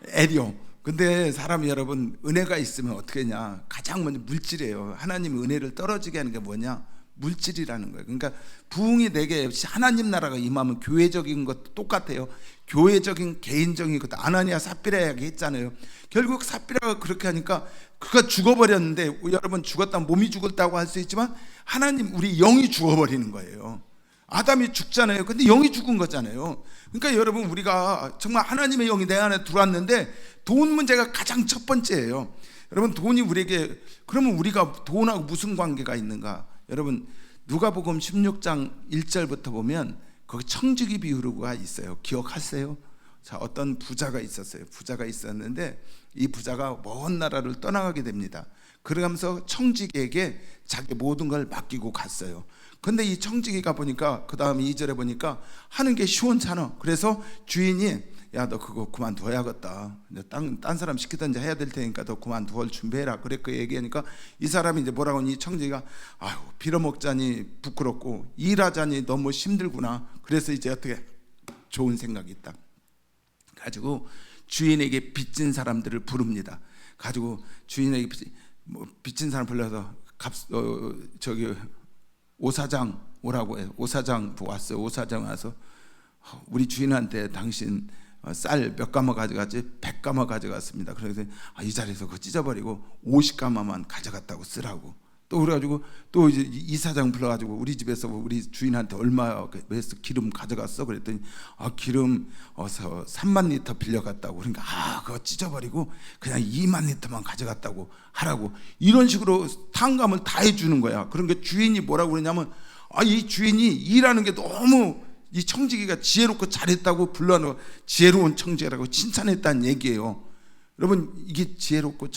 애려. 근데 사람이, 여러분, 은혜가 있으면 어떻게 하냐? 가장 먼저 물질이에요. 하나님 은혜를 떨어지게 하는 게 뭐냐? 물질이라는 거예요. 그러니까 부흥이 내게 하나님 나라가 임하면 교회적인 것도 똑같아요. 교회적인 개인적인 것도 아나니아 삽비라 얘기했잖아요. 결국 삽비라가 그렇게 하니까 그가 죽어버렸는데, 여러분 죽었다 몸이 죽었다고 할 수 있지만 하나님 우리 영이 죽어버리는 거예요. 아담이 죽잖아요. 근데 영이 죽은 거잖아요. 그러니까 여러분, 우리가 정말 하나님의 영이 내 안에 들어왔는데 돈 문제가 가장 첫 번째예요. 여러분, 돈이 우리에게, 그러면 우리가 돈하고 무슨 관계가 있는가? 여러분, 누가복음 16장 1절부터 보면 거기 청지기 비유가 있어요. 기억하세요? 자, 어떤 부자가 있었어요. 부자가 있었는데 이 부자가 먼 나라를 떠나가게 됩니다. 그러면서 청지기에게 자기 모든 걸 맡기고 갔어요. 근데 이 청지기가 보니까 그 다음 2절에 보니까 하는 게 시원찮아. 그래서 주인이, 야, 너 그거 그만둬야겠다. 딴 사람 시키든지 해야 될 테니까 너 그만두어 준비해라. 그래 그 얘기하니까 이 사람이 이제 뭐라고 하니, 이 청지기가 빌어먹자니 부끄럽고 일하자니 너무 힘들구나. 그래서 이제 어떻게 좋은 생각이 있다. 가지고 주인에게 빚진 사람들을 부릅니다. 가지고 주인에게 빚진 사람 불러서 오사장 오라고 해요. 오사장 왔어요. 오사장 와서 우리 주인한테 당신 쌀 몇 가마 가져갔지? 100가마 가져갔습니다. 그래서 이 자리에서 그거 찢어버리고 50가마만 가져갔다고 쓰라고. 또 그래가지고 또 이제 이사장 불러가지고 우리 집에서 우리 주인한테 얼마 해서 기름 가져갔어? 그랬더니 기름 3만 리터 빌려갔다고. 그러니까 그거 찢어버리고 그냥 2만 리터만 가져갔다고 하라고. 이런 식으로 탕감을 다 해주는 거야. 그러니까 주인이 뭐라고 그러냐면, 이 주인이 일하는 게 너무, 이 청지기가 지혜롭고 잘했다고 불러놓은 지혜로운 청지기라고 칭찬했다는 얘기예요. 여러분, 이게 지혜롭고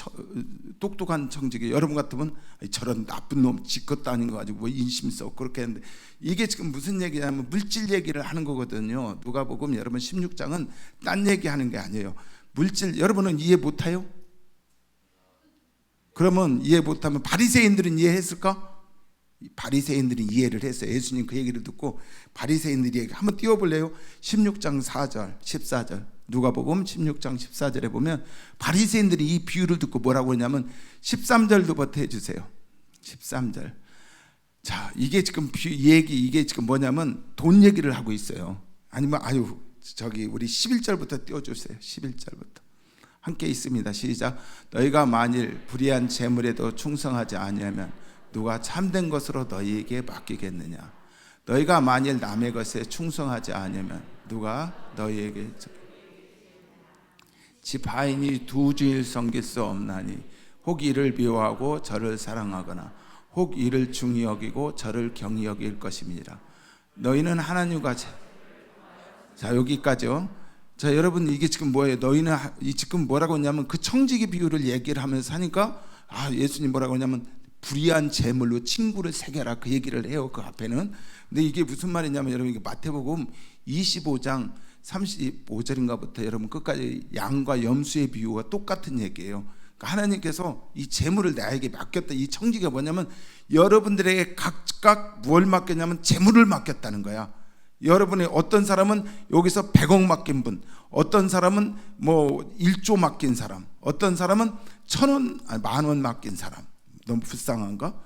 똑똑한 청지기. 여러분 같으면 저런 나쁜 놈 지것도 아닌 거 가지고 인심 써 그렇게 했는데, 이게 지금 무슨 얘기냐면 물질 얘기를 하는 거거든요. 누가복음 여러분 16장은 딴 얘기하는 게 아니에요. 물질, 여러분은 이해 못해요? 그러면 이해 못하면 바리새인들은 이해했을까? 바리새인들이 이해를 했어요. 예수님 그 얘기를 듣고 바리새인들이 한번 띄워볼래요? 16장 4절 14절 누가복음 16장 14절에 보면 바리새인들이 이 비유를 듣고 뭐라고 하냐면 13절도부터 해주세요. 13절. 자, 이게 지금 이게 지금 뭐냐면 돈 얘기를 하고 있어요. 아니면 우리 11절부터 띄워주세요. 11절부터 함께 있습니다. 시작. 너희가 만일 불의한 재물에도 충성하지 아니하면 누가 참된 것으로 너희에게 맡기겠느냐? 너희가 만일 남의 것에 충성하지 아니하면 누가 너희에게 지파인이 두 주일 섬길 수 없나니 혹 이를 미워하고 저를 사랑하거나 혹 이를 중히 여기고 저를 경히 여길 것입니다. 너희는 하나님과 자, 여기까지요. 자, 여러분 이게 지금 뭐예요? 너희는 지금 뭐라고 했냐면 그 청지기 비유를 얘기를 하면서 하니까 예수님 뭐라고 하냐면 불의한 재물로 친구를 새겨라, 그 얘기를 해요, 그 앞에는. 근데 이게 무슨 말이냐면 여러분, 이게 마태복음 25장 35절인가부터 여러분 끝까지 양과 염소의 비유와 똑같은 얘기예요. 그러니까 하나님께서 이 재물을 나에게 맡겼다. 이 청지기가 뭐냐면 여러분들에게 각각 뭘 맡겼냐면 재물을 맡겼다는 거야. 여러분의 어떤 사람은 여기서 100억 맡긴 분, 어떤 사람은 뭐 1조 맡긴 사람, 어떤 사람은 1,000원, 10,000원 맡긴 사람. 너무 불쌍한가?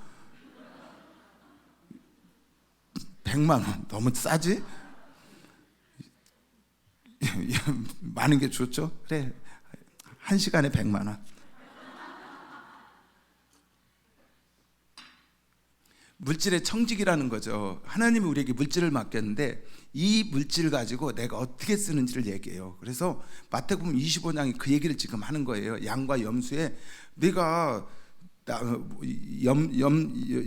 100만 원 너무 싸지? 많은 게 좋죠? 그래, 한 시간에 100만 원. 물질의 청직이라는 거죠. 하나님이 우리에게 물질을 맡겼는데 이 물질을 가지고 내가 어떻게 쓰는지를 얘기해요. 그래서 마태복음 25장이 그 얘기를 지금 하는 거예요. 양과 염소에 내가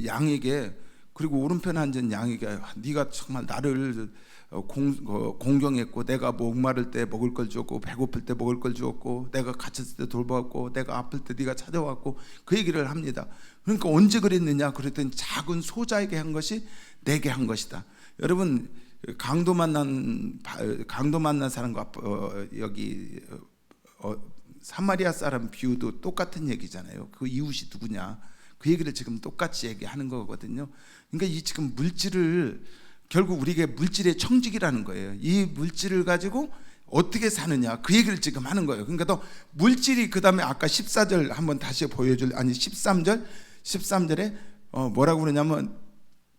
양에게, 그리고 오른편에 앉은 양에게 네가 정말 나를 공경했고, 내가 목마를 때 먹을 걸 주었고, 배고플 때 먹을 걸 주었고, 내가 갇혔을 때 돌보았고, 내가 아플 때 네가 찾아왔고, 그 얘기를 합니다. 그러니까 언제 그랬느냐? 그랬더니 작은 소자에게 한 것이 내게 한 것이다. 여러분, 강도 만난 사람과 여기 사마리아 사람 비유도 똑같은 얘기잖아요. 그 이웃이 누구냐? 그 얘기를 지금 똑같이 얘기하는 거거든요. 그러니까 이 지금 물질을, 결국 우리에게 물질의 청직이라는 거예요. 이 물질을 가지고 어떻게 사느냐, 그 얘기를 지금 하는 거예요. 그러니까 또 물질이, 그 다음에 아까 14절 한번 다시 보여줄, 아니 13절에 뭐라고 그러냐면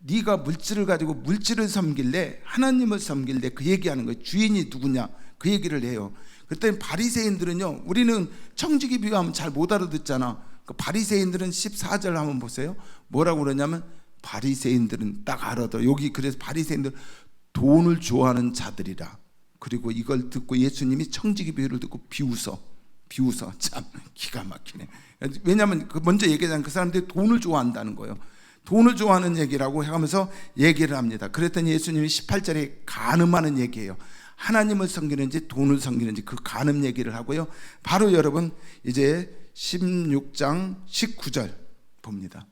네가 물질을 가지고 물질을 섬길래 하나님을 섬길래, 그 얘기하는 거예요. 주인이 누구냐, 그 얘기를 해요. 그랬더니 바리새인들은요, 우리는 청지기 비유하면 잘 못 알아듣잖아. 그 바리새인들은 14절 한번 보세요. 뭐라고 그러냐면 바리새인들은 딱 알아도, 여기 그래서 바리새인들 돈을 좋아하는 자들이라. 그리고 이걸 듣고 예수님이 청지기 비유를 듣고 비웃어. 참 기가 막히네. 왜냐하면 그 먼저 얘기하자면 그 사람들이 돈을 좋아한다는 거예요. 돈을 좋아하는 얘기라고 하면서 얘기를 합니다. 그랬더니 예수님이 18절에 간음하는 얘기예요. 하나님을 섬기는지 돈을 섬기는지 그 간음 얘기를 하고요. 바로 여러분 이제 16장 19절 봅니다.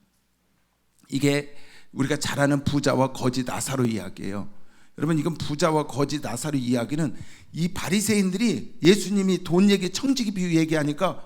이게 우리가 잘 아는 부자와 거지 나사로 이야기예요. 여러분, 이건 부자와 거지 나사로 이야기는 이 바리새인들이 예수님이 돈 얘기, 청지기 비유 얘기하니까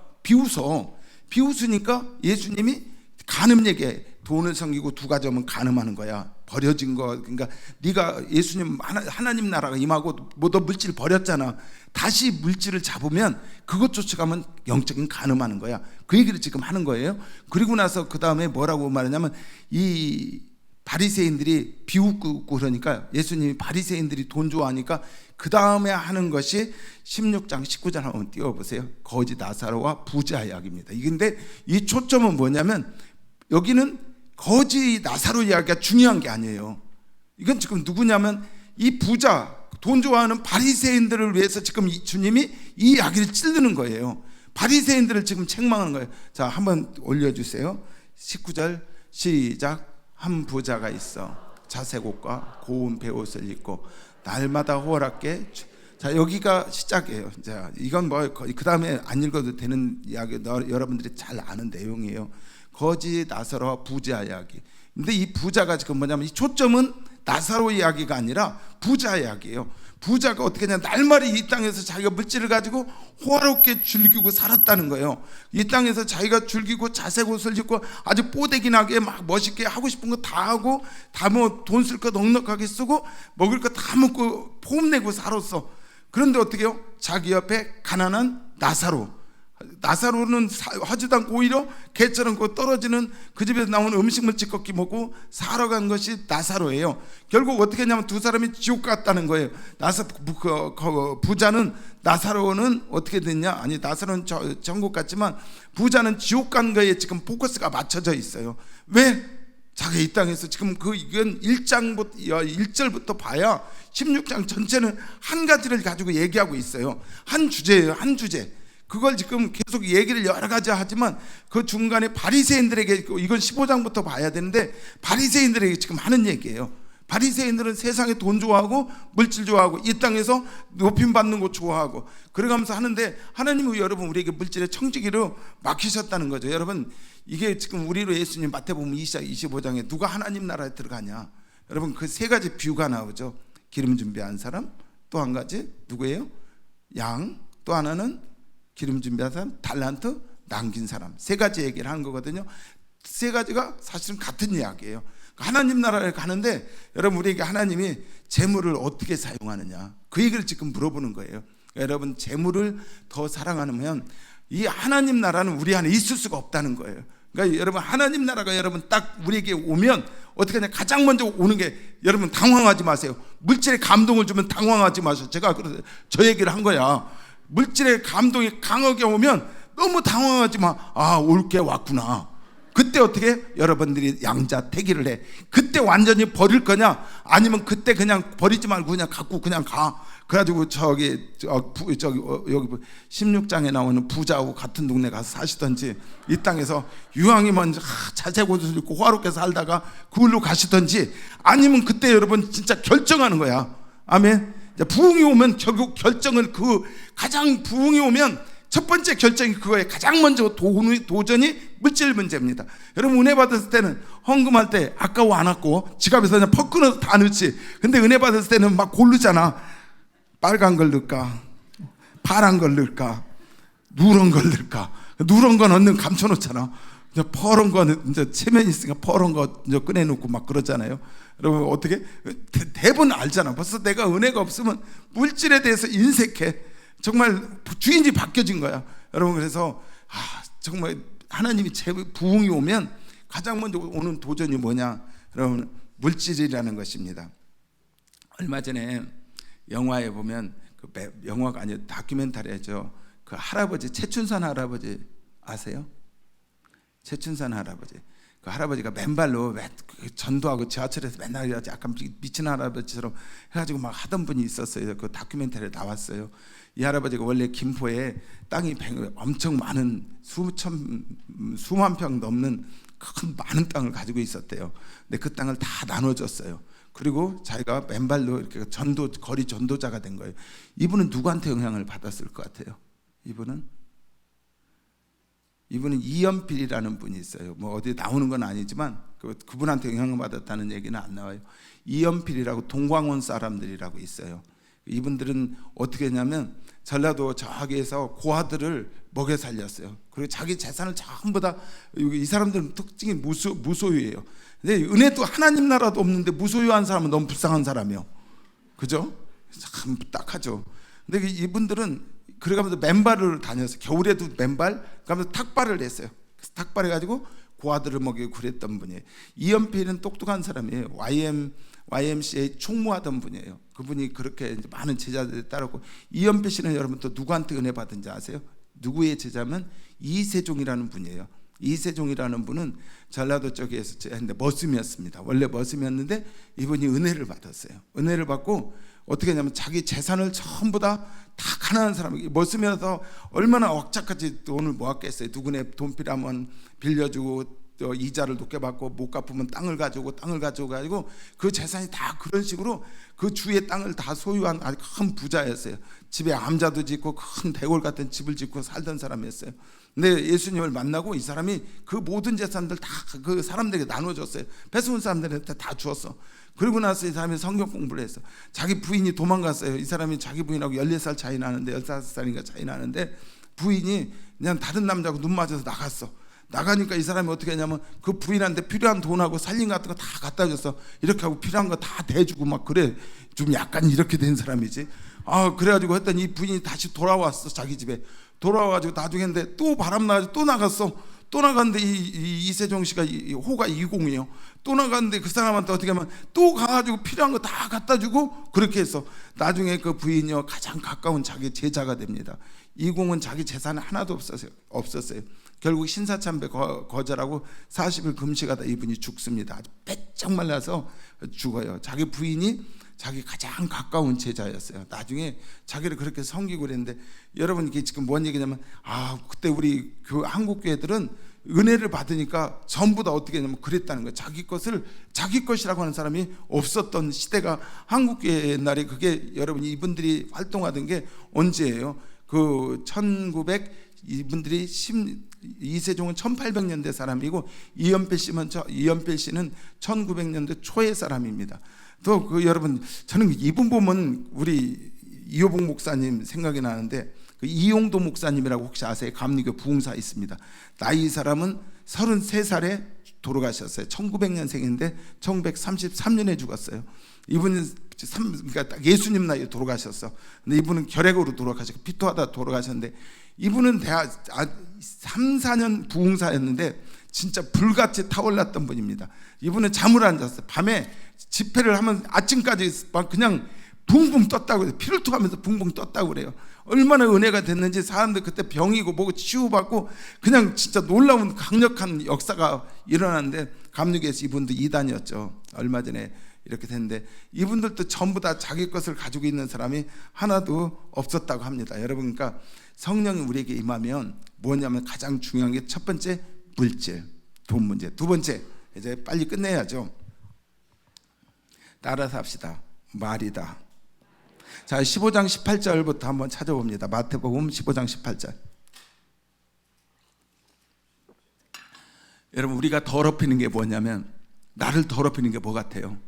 비웃으니까 예수님이 간음 얘기해. 돈을 섬기고 두 가지 하면 간음하는 거야. 버려진 거. 그러니까 네가 예수님 하나님 나라가 임하고 뭐 너 물질 버렸잖아. 다시 물질을 잡으면 그것 쫓아가면 영적인 간음하는 거야. 그 얘기를 지금 하는 거예요. 그리고 나서 그 다음에 뭐라고 말하냐면 이 바리새인들이 비웃고 그러니까 예수님이 바리새인들이 돈 좋아하니까 그 다음에 하는 것이 16장 19절 한번 띄워보세요. 거지 나사로와 부자 이야기입니다. 근데 이 초점은 뭐냐면 여기는 거지 나사로 이야기가 중요한 게 아니에요. 이건 지금 누구냐면 이 부자, 돈 좋아하는 바리새인들을 위해서 지금 주님이 이 이야기를 찌르는 거예요. 바리새인들을 지금 책망하는 거예요. 자, 한번 올려주세요. 19절 시작. 한 부자가 있어 자색 옷과 고운 베옷을 입고 날마다 호락게. 자, 여기가 시작이에요. 자, 이건 뭐 그 다음에 안 읽어도 되는 이야기, 여러분들이 잘 아는 내용이에요. 거지 나사로와 부자 이야기. 근데 이 부자가 지금 뭐냐면 이 초점은 나사로 이야기가 아니라 부자 이야기예요. 부자가 어떻게 하냐, 날마다 이 땅에서 자기가 물질을 가지고 호화롭게 즐기고 살았다는 거예요. 이 땅에서 자기가 즐기고 자색 옷을 입고 아주 뽀대기나게 막 멋있게 하고 싶은 거 다 하고, 다 뭐 돈 쓸 거 넉넉하게 쓰고 먹을 거 다 먹고 폼내고 살았어. 그런데 어떻게 해요? 자기 옆에 가난한 나사로는 하지도 않고 오히려 개처럼 떨어지는 그 집에서 나오는 음식물 찌꺼기 먹고 살아간 것이 나사로예요. 결국 어떻게 했냐면 두 사람이 지옥 갔다는 거예요. 부자는, 나사로는 어떻게 됐냐? 아니, 나사로는 천국 갔지만 부자는 지옥 간 거에 지금 포커스가 맞춰져 있어요. 왜? 자기 이 땅에서 지금 이건 1절부터 봐야 16장 전체는 한 가지를 가지고 얘기하고 있어요. 한 주제예요. 한 주제. 그걸 지금 계속 얘기를 여러 가지 하지만 그 중간에 바리새인들에게, 이건 15장부터 봐야 되는데 바리새인들에게 지금 하는 얘기예요. 바리새인들은 세상에 돈 좋아하고 물질 좋아하고 이 땅에서 높임 받는 거 좋아하고 그래가면서 하는데, 하나님은 여러분 우리에게 물질의 청지기로 맡기셨다는 거죠. 여러분 이게 지금 우리로 예수님 마태복음 25장에 누가 하나님 나라에 들어가냐, 여러분 그 세 가지 비유가 나오죠. 기름 준비한 사람, 또 한 가지 누구예요? 양, 또 하나는 기름 준비한 사람, 달란트 남긴 사람. 세 가지 얘기를 하는 거거든요. 세 가지가 사실은 같은 이야기예요. 하나님 나라에 가는데 여러분 우리에게 하나님이 재물을 어떻게 사용하느냐, 그 얘기를 지금 물어보는 거예요. 여러분 재물을 더 사랑하면 이 하나님 나라는 우리 안에 있을 수가 없다는 거예요. 그러니까 여러분 하나님 나라가 여러분 딱 우리에게 오면 어떻게 하냐, 가장 먼저 오는 게, 여러분 당황하지 마세요. 물질의 감동을 주면 당황하지 마세요. 제가 저 얘기를 한 거야. 물질의 감동이 강하게 오면 너무 당황하지 마. 아, 올 게 왔구나. 그때 어떻게 여러분들이 양자택일을 해. 그때 완전히 버릴 거냐, 아니면 그때 그냥 버리지 말고 그냥 갖고 그냥 가. 그래가지고 여기 16장에 나오는 부자하고 같은 동네 가서 사시던지, 이 땅에서 유황이 먼저 자색 옷을 입고 호화롭게 살다가 그걸로 가시던지, 아니면 그때 여러분 진짜 결정하는 거야. 아멘. 부흥이 오면 결국 결정은, 그 가장 부흥이 오면 첫 번째 결정이 그거에 가장 먼저 도전이 물질 문제입니다. 여러분 은혜 받았을 때는 헌금할 때 아까워 안 아까워? 지갑에서 그냥 퍽 끊어서 다 넣지. 근데 은혜 받았을 때는 막 고르잖아. 빨간 걸 넣을까, 파란 걸 넣을까, 누런 걸 넣을까. 누런 건 얻는 감춰놓잖아. 이제 퍼런 거는 이제 체면이 있으니까 퍼런 거 이제 꺼내놓고 막 그러잖아요. 여러분 어떻게 대부분 알잖아. 벌써 내가 은혜가 없으면 물질에 대해서 인색해. 정말 주인이 바뀌어진 거야, 여러분. 그래서 정말 하나님이 부흥이 오면 가장 먼저 오는 도전이 뭐냐, 여러분 물질이라는 것입니다. 얼마 전에 영화에 보면, 영화가 아니라 다큐멘터리죠. 그 할아버지, 최춘선 할아버지 아세요? 최춘선 할아버지. 그 할아버지가 맨발로 전도하고 지하철에서 맨날 약간 미친 할아버지처럼 해가지고 막 하던 분이 있었어요. 그 다큐멘터리에 나왔어요. 이 할아버지가 원래 김포에 땅이 엄청 많은 수만 평 넘는 큰 많은 땅을 가지고 있었대요. 근데 그 땅을 다 나눠줬어요. 그리고 자기가 맨발로 이렇게 거리 전도자가 된 거예요. 이분은 누구한테 영향을 받았을 것 같아요? 이분은 이연필이라는 분이 있어요. 뭐 어디 나오는 건 아니지만 그분한테 영향을 받았다는 얘기는 안 나와요. 이연필이라고 동광원 사람들이라고 있어요. 이분들은 어떻게 했냐면 전라도 저기에서 고아들을 먹여 살렸어요. 그리고 자기 재산을 전부 다, 이 사람들은 특징이 무소유예요. 근데 은혜도 하나님 나라도 없는데 무소유한 사람은 너무 불쌍한 사람이에요. 그죠? 참 딱하죠. 근데 이분들은 그래가면서 맨발을 다녔어요. 겨울에도 맨발, 그러면서 탁발을 했어요. 그래서 탁발해가지고 고아들을 먹이고 그랬던 분이에요. 이연필은 똑똑한 사람이에요. YMCA 총무하던 분이에요. 그분이 그렇게 이제 많은 제자들이 따랐고, 이연필 씨는 여러분 또 누구한테 은혜 받은지 아세요? 누구의 제자면 이세종이라는 분이에요. 이세종이라는 분은 전라도 쪽에서 했는데 머슴이었습니다. 원래 머슴이었는데 이분이 은혜를 받았어요. 은혜를 받고 어떻게 하냐면 자기 재산을 전부 다 가난한 사람에게, 머슴이어서 얼마나 억짝까지 돈을 모았겠어요. 누구네 돈 필요하면 빌려주고 또 이자를 높게 받고 못 갚으면 땅을 가지고 그 재산이 다 그런 식으로 그 주의 땅을 다 소유한 아주 큰 부자였어요. 집에 암자도 짓고 큰 대궐 같은 집을 짓고 살던 사람이었어요. 근데 예수님을 만나고 이 사람이 그 모든 재산들 다 그 사람들에게 나눠줬어요. 배수원 사람들한테 다 주었어. 그러고 나서 이 사람이 성경 공부를 했어. 자기 부인이 도망갔어요. 이 사람이 자기 부인하고 14살 차이 나는데, 15살인가 차이 나는데, 부인이 그냥 다른 남자하고 눈 맞아서 나갔어. 나가니까 이 사람이 어떻게 했냐면 그 부인한테 필요한 돈하고 살림 같은 거 다 갖다 줬어. 이렇게 하고 필요한 거 다 대주고 막 그래. 좀 약간 이렇게 된 사람이지. 그래가지고 했더니 이 부인이 다시 돌아왔어. 자기 집에 돌아와가지고 나중에 했는데 또 바람 나가지고 또 나갔어. 또 나갔는데 이세종 씨가 호가 20이에요. 또 나갔는데 그 사람한테 어떻게 하면 또 가가지고 필요한 거 다 갖다 주고 그렇게 했어. 나중에 그 부인이요 가장 가까운 자기 제자가 됩니다. 20은 자기 재산이 하나도 없었어요. 결국 신사참배 거절하고 40일 금식하다 이분이 죽습니다. 아주 빼쩍 말라서 죽어요. 자기 부인이 자기 가장 가까운 제자였어요. 나중에 자기를 그렇게 섬기고 그랬는데, 여러분 이게 지금 뭔 얘기냐면 그때 우리 한국 교회들은 은혜를 받으니까 전부 다 어떻게 했냐면 그랬다는 거예요. 자기 것을 자기 것이라고 하는 사람이 없었던 시대가 한국교회 옛날에, 그게 여러분 이분들이 활동하던 게 언제예요? 그 1900, 이분들이 이세종은 1800년대 사람이고 이연필 씨는 1900년대 초의 사람입니다. 또 그 여러분, 저는 이분 보면 우리 이호봉 목사님 생각이 나는데, 그 이용도 목사님이라고 혹시 아세요? 감리교 부흥사 있습니다. 나이 사람은 33살에 돌아가셨어요. 1900년생인데 1933년에 죽었어요. 이분은 그러니까 딱 예수님 나이에 돌아가셨어. 근데 이분은 결핵으로 돌아가셨고 피토하다 돌아가셨는데, 이분은 대학 3, 4년 부흥사였는데 진짜 불같이 타올랐던 분입니다. 이분은 잠을 안 잤어요. 밤에 집회를 하면 아침까지 막 그냥 붕붕 떴다고 해요. 피를 토하면서 붕붕 떴다고 그래요. 얼마나 은혜가 됐는지. 사람들 그때 병이고 뭐고 치유받고 그냥 진짜 놀라운 강력한 역사가 일어났는데, 감리교에서 이분도 이단이었죠. 얼마 전에 이렇게 됐는데, 이분들도 전부 다 자기 것을 가지고 있는 사람이 하나도 없었다고 합니다. 여러분, 그러니까 성령이 우리에게 임하면 뭐냐면 가장 중요한 게 첫 번째 물질, 돈 문제. 두 번째, 이제 빨리 끝내야죠. 따라서 합시다. 말이다. 자, 15장 18절부터 한번 찾아봅니다. 마태복음 15장 18절. 여러분, 우리가 더럽히는 게 뭐냐면, 나를 더럽히는 게 뭐 같아요?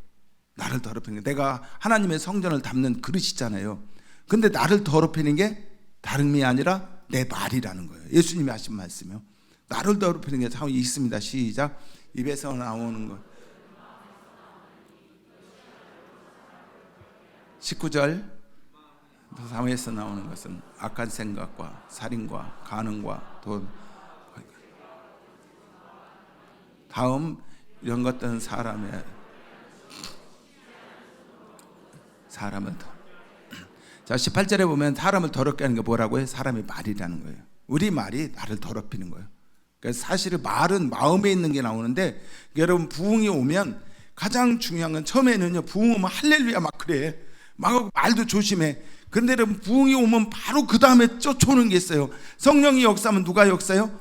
나를 더럽히는 게, 내가 하나님의 성전을 담는 그릇이잖아요. 근데 나를 더럽히는 게 다름이 아니라 내 말이라는 거예요. 예수님이 하신 말씀이요. 나를 더럽히는 게 참 있습니다. 시작. 입에서 나오는 거. 19절. 마음에서 나오는 것은 악한 생각과 살인과 간음과 돈. 다음, 이런 것들은 사람을 자, 18절에 보면 사람을 더럽게 하는 게 뭐라고 해요? 사람의 말이라는 거예요. 우리 말이 나를 더럽히는 거예요. 그러니까 사실은 말은 마음에 있는 게 나오는데, 여러분 부흥이 오면 가장 중요한 건, 처음에는요 부흥 오면 할렐루야 막 그래, 막 말도 조심해. 근데 여러분 부흥이 오면 바로 그 다음에 쫓아오는 게 있어요. 성령이 역사하면 누가 역사해요?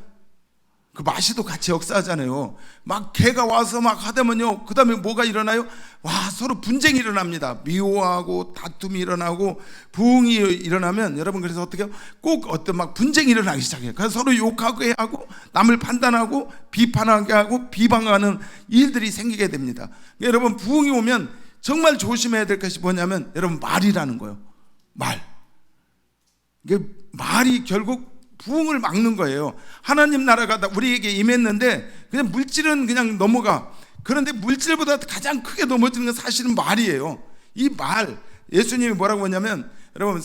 그 마시도 같이 역사하잖아요. 막 개가 와서 막 하다면요, 그 다음에 뭐가 일어나요? 와, 서로 분쟁이 일어납니다. 미워하고 다툼이 일어나고 부흥이 일어나면, 여러분 그래서 어떻게 해요? 꼭 어떤 막 분쟁이 일어나기 시작해요. 그래서 서로 욕하고 하고 남을 판단하고 비판하게 하고 비방하는 일들이 생기게 됩니다. 여러분 부흥이 오면 정말 조심해야 될 것이 뭐냐면, 여러분 말이라는 거예요. 말. 이게 말이 결국 부흥을 막는 거예요. 하나님 나라가 우리에게 임했는데 그냥 물질은 그냥 넘어가. 그런데 물질보다 가장 크게 넘어지는 건 사실은 말이에요. 이 말, 예수님이 뭐라고 하냐면, 여러분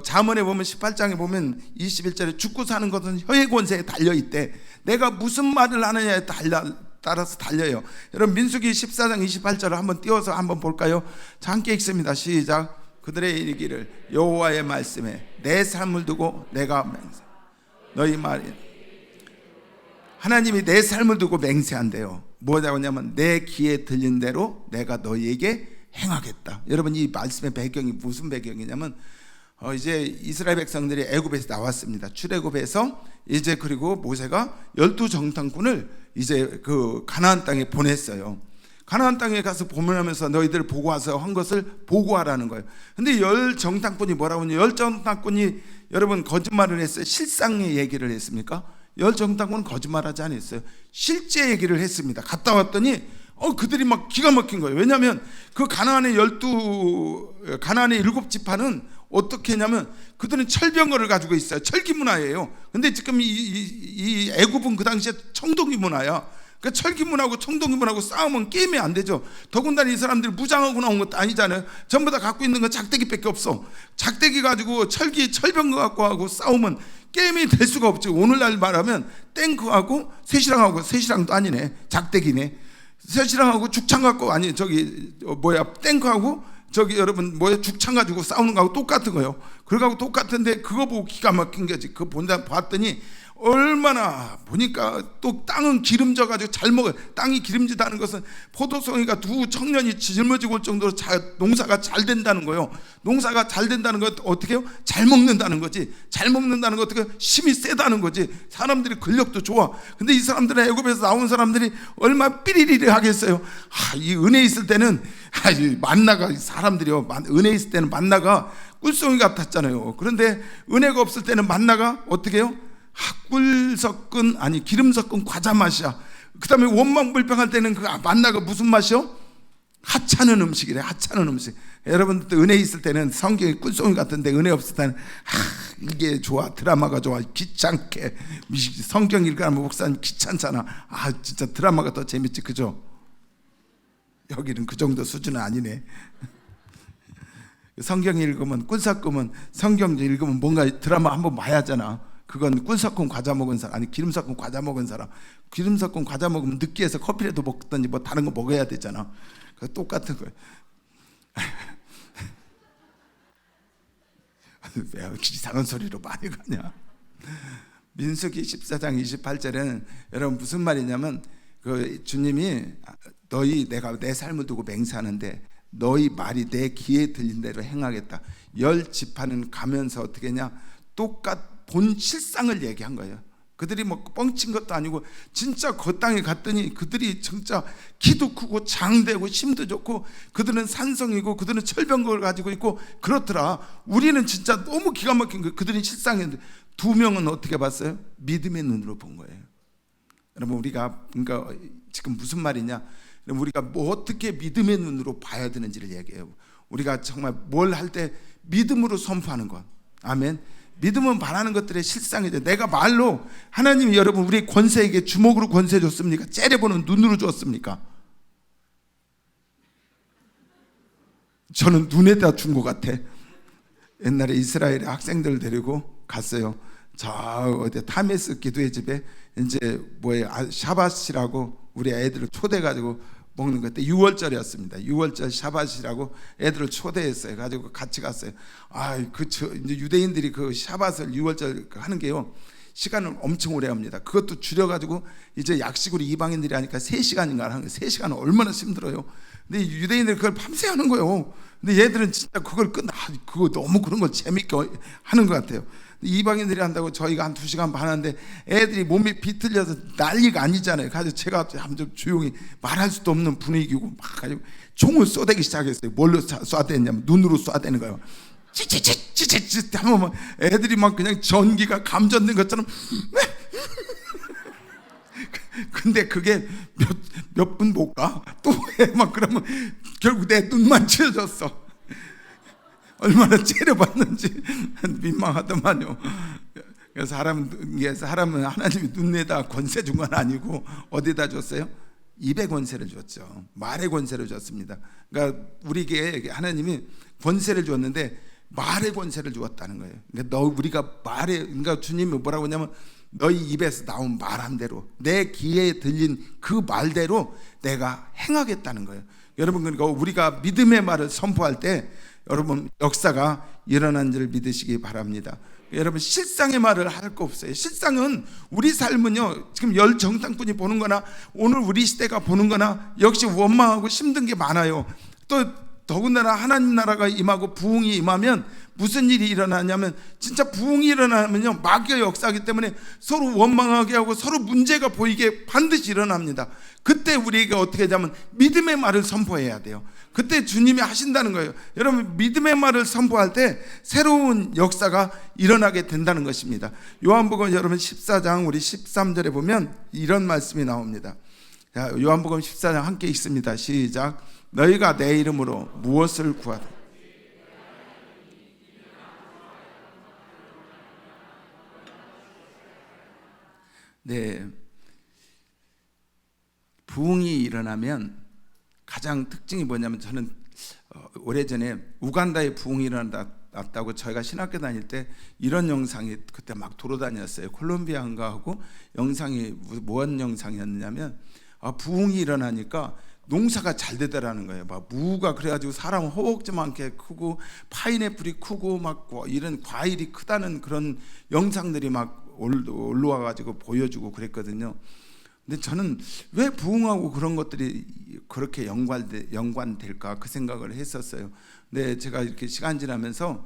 잠언에 보면 18장에 보면 21절에 죽고 사는 것은 혀의 권세에 달려있대. 내가 무슨 말을 하느냐에 따라서 달려요. 여러분 민수기 14장 28절을 한번 띄워서 한번 볼까요? 자, 함께 읽습니다. 시작. 그들의 이르기를 여호와의 말씀에 내 삶을 두고 내가 맹세. 너희 말이, 하나님이 내 삶을 두고 맹세한대요. 뭐라고 하냐면, 내 귀에 들린 대로 내가 너희에게 행하겠다. 여러분 이 말씀의 배경이 무슨 배경이냐면, 이제 이스라엘 백성들이 애굽에서 나왔습니다. 출애굽에서 이제, 그리고 모세가 12정탐꾼을 이제 그 가나안 땅에 보냈어요. 가나안 땅에 가서 보면하면서 너희들 보고 와서 한 것을 보고하라는 거예요. 근데 10정탐꾼이 뭐라고 하냐? 10정탐꾼이 여러분 거짓말을 했어요? 실상의 얘기를 했습니까? 10정탐꾼은 거짓말하지 않았어요. 실제 얘기를 했습니다. 갔다 왔더니 그들이 막 기가 막힌 거예요. 왜냐하면 그 가나안의 7지파는 어떻게 했냐면, 그들은 철병거를 가지고 있어요. 철기 문화예요. 근데 지금 이 애굽은 그 당시에 청동기 문화야. 그러니까 철기문하고 청동기문하고 싸우면 게임이 안 되죠. 더군다나 이 사람들이 무장하고 나온 것도 아니잖아요. 전부 다 갖고 있는 건 작대기밖에 없어. 작대기 가지고 철병거 갖고 하고 싸우면 게임이 될 수가 없죠. 오늘날 말하면 탱크하고 쇠시랑도 아니네, 작대기네. 쇠시랑하고 죽창 갖고, 아니 탱크하고 여러분 죽창 가지고 싸우는 거하고 똑같은 거예요. 그거하고 똑같은데, 그거 보고 기가 막힌 거지. 그거 봤더니 얼마나 보니까 또 땅은 기름져 가지고 잘 먹어요. 땅이 기름지다는 것은 포도송이가 두 청년이 짊어지고 올 정도로 농사가 잘 된다는 거예요. 농사가 잘 된다는 것 어떻게 해요? 잘 먹는다는 거지. 잘 먹는다는 것 어떻게 힘이 세다는 거지. 사람들이 근력도 좋아. 근데 이 사람들은 애굽에서 나온 사람들이 얼마나 삐리리리 하겠어요. 이 은혜 있을 때는 이 만나가 사람들이요, 은혜 있을 때는 만나가 꿀송이 같았잖아요. 그런데 은혜가 없을 때는 만나가 어떻게 해요? 꿀 섞은 기름 섞은 과자 맛이야. 그 다음에 원망불평할 때는 그 만나가 무슨 맛이요? 하찮은 음식이래. 하찮은 음식. 여러분들도 은혜 있을 때는 성경이 꿀송이 같은데 은혜 없을 때는 이게 좋아, 드라마가 좋아, 귀찮게. 성경 읽으면 목사님 귀찮잖아. 진짜 드라마가 더 재밌지, 그죠? 여기는 그 정도 수준은 아니네. 성경 읽으면 꿀 섞으면, 성경 읽으면 뭔가 드라마 한번 봐야 하잖아. 그건 꿀 섞은 과자 먹은 사람, 기름 섞은 과자 먹은 사람. 기름 섞은 과자 먹으면 느끼해서 커피라도 먹든지 뭐 다른 거 먹어야 되잖아. 똑같은 거예요. 왜 이상한 소리로 많이 가냐. 민수기 14장 28절에는 여러분 무슨 말이냐면, 그 주님이 내가 내 삶을 두고 맹세하는데 너희 말이 내 귀에 들린 대로 행하겠다. 10지파는 가면서 어떻게 했냐, 본 실상을 얘기한 거예요. 그들이 뭐 뻥친 것도 아니고 진짜 그 땅에 갔더니 그들이 진짜 키도 크고 장대고 힘도 좋고 그들은 산성이고 그들은 철병거를 가지고 있고 그렇더라. 우리는 진짜 너무 기가 막힌 거예요. 그들은 실상이었는데 두 명은 어떻게 봤어요? 믿음의 눈으로 본 거예요. 여러분 우리가 그러니까 지금 무슨 말이냐, 우리가 뭐 어떻게 믿음의 눈으로 봐야 되는지를 얘기해요. 우리가 정말 뭘 할 때 믿음으로 선포하는 것. 아멘. 믿음은 바라는 것들의 실상이죠. 내가 말로, 하나님이 여러분 우리 권세에게 주먹으로 권세 줬습니까? 째려보는 눈으로 줬습니까? 저는 눈에다 준 것 같아. 옛날에 이스라엘의 학생들 데리고 갔어요. 저 어디 타메스 기도의 집에 이제 샤밧이라고 우리 애들을 초대해가지고 먹는 것. 그때 6월절이었습니다. 6월절 샤밧이라고 애들을 초대했어요. 가지고 같이 갔어요. 이제 유대인들이 그 샤밧을 6월절 하는 게요, 시간을 엄청 오래 합니다. 그것도 줄여가지고 이제 약식으로 이방인들이 하니까 3시간인가 하는 거예요. 3시간은 얼마나 힘들어요. 근데 유대인들이 그걸 밤새 하는 거예요. 근데 얘들은 진짜 그걸 그거 너무 그런 걸 재밌게 하는 것 같아요. 이방인들이 한다고 저희가 한 2시간 반 하는데 애들이 몸이 비틀려서 난리가 아니잖아요. 그래서 제가 좀 조용히 말할 수도 없는 분위기고 막 가지고 총을 쏘대기 시작했어요. 뭘로 쏴대냐면 눈으로 쏴대는 거예요. 찌찌찌찌찌 하면 막 애들이 막 그냥 전기가 감전된 것처럼. 근데 그게 몇 분 못 가. 또 해 막 그러면 결국 내 눈만 찢어졌어. 얼마나 째려봤는지 민망하더만요. 그래서 사람은 하나님이 눈에다 권세 준 건 아니고 어디다 줬어요? 입의 권세를 줬죠. 말의 권세를 줬습니다. 그러니까 우리에게 하나님이 권세를 줬는데 말의 권세를 주었다는 거예요. 그러니까 우리가 그러니까 주님이 뭐라고 하냐면 너희 입에서 나온 말한 대로, 내 귀에 들린 그 말대로 내가 행하겠다는 거예요. 여러분, 그러니까 우리가 믿음의 말을 선포할 때 여러분 역사가 일어난 줄 믿으시기 바랍니다. 여러분 실상의 말을 할 거 없어요. 실상은 우리 삶은요, 지금 열정당꾼이 보는 거나 오늘 우리 시대가 보는 거나 역시 원망하고 힘든 게 많아요. 또 더군다나 하나님 나라가 임하고 부흥이 임하면 무슨 일이 일어나냐면, 진짜 부흥이 일어나면요, 마귀의 역사이기 때문에 서로 원망하게 하고 서로 문제가 보이게 반드시 일어납니다. 그때 우리에게 어떻게 하자면 믿음의 말을 선포해야 돼요. 그때 주님이 하신다는 거예요. 여러분 믿음의 말을 선포할 때 새로운 역사가 일어나게 된다는 것입니다. 요한복음 여러분 14장 우리 13절에 보면 이런 말씀이 나옵니다. 자, 요한복음 14장 함께 읽습니다. 시작. 너희가 내 이름으로 무엇을 구하든. 네, 부흥이 일어나면 가장 특징이 뭐냐면, 저는 오래전에 우간다에 부흥이 일어났다고 저희가 신학교 다닐 때 이런 영상이 그때 막 돌아다녔어요. 콜롬비아인가 하고 영상이 무슨 영상이었냐면, 부흥이 일어나니까 농사가 잘 되더라는 거예요. 막 무가 그래가지고 사람 허벅지만하게 크고 파인애플이 크고 막 이런 과일이 크다는 그런 영상들이 막 올라와 가지고 보여주고 그랬거든요. 근데 저는 왜 부흥하고 그런 것들이 그렇게 연관될까 그 생각을 했었어요. 근데 제가 이렇게 시간 지나면서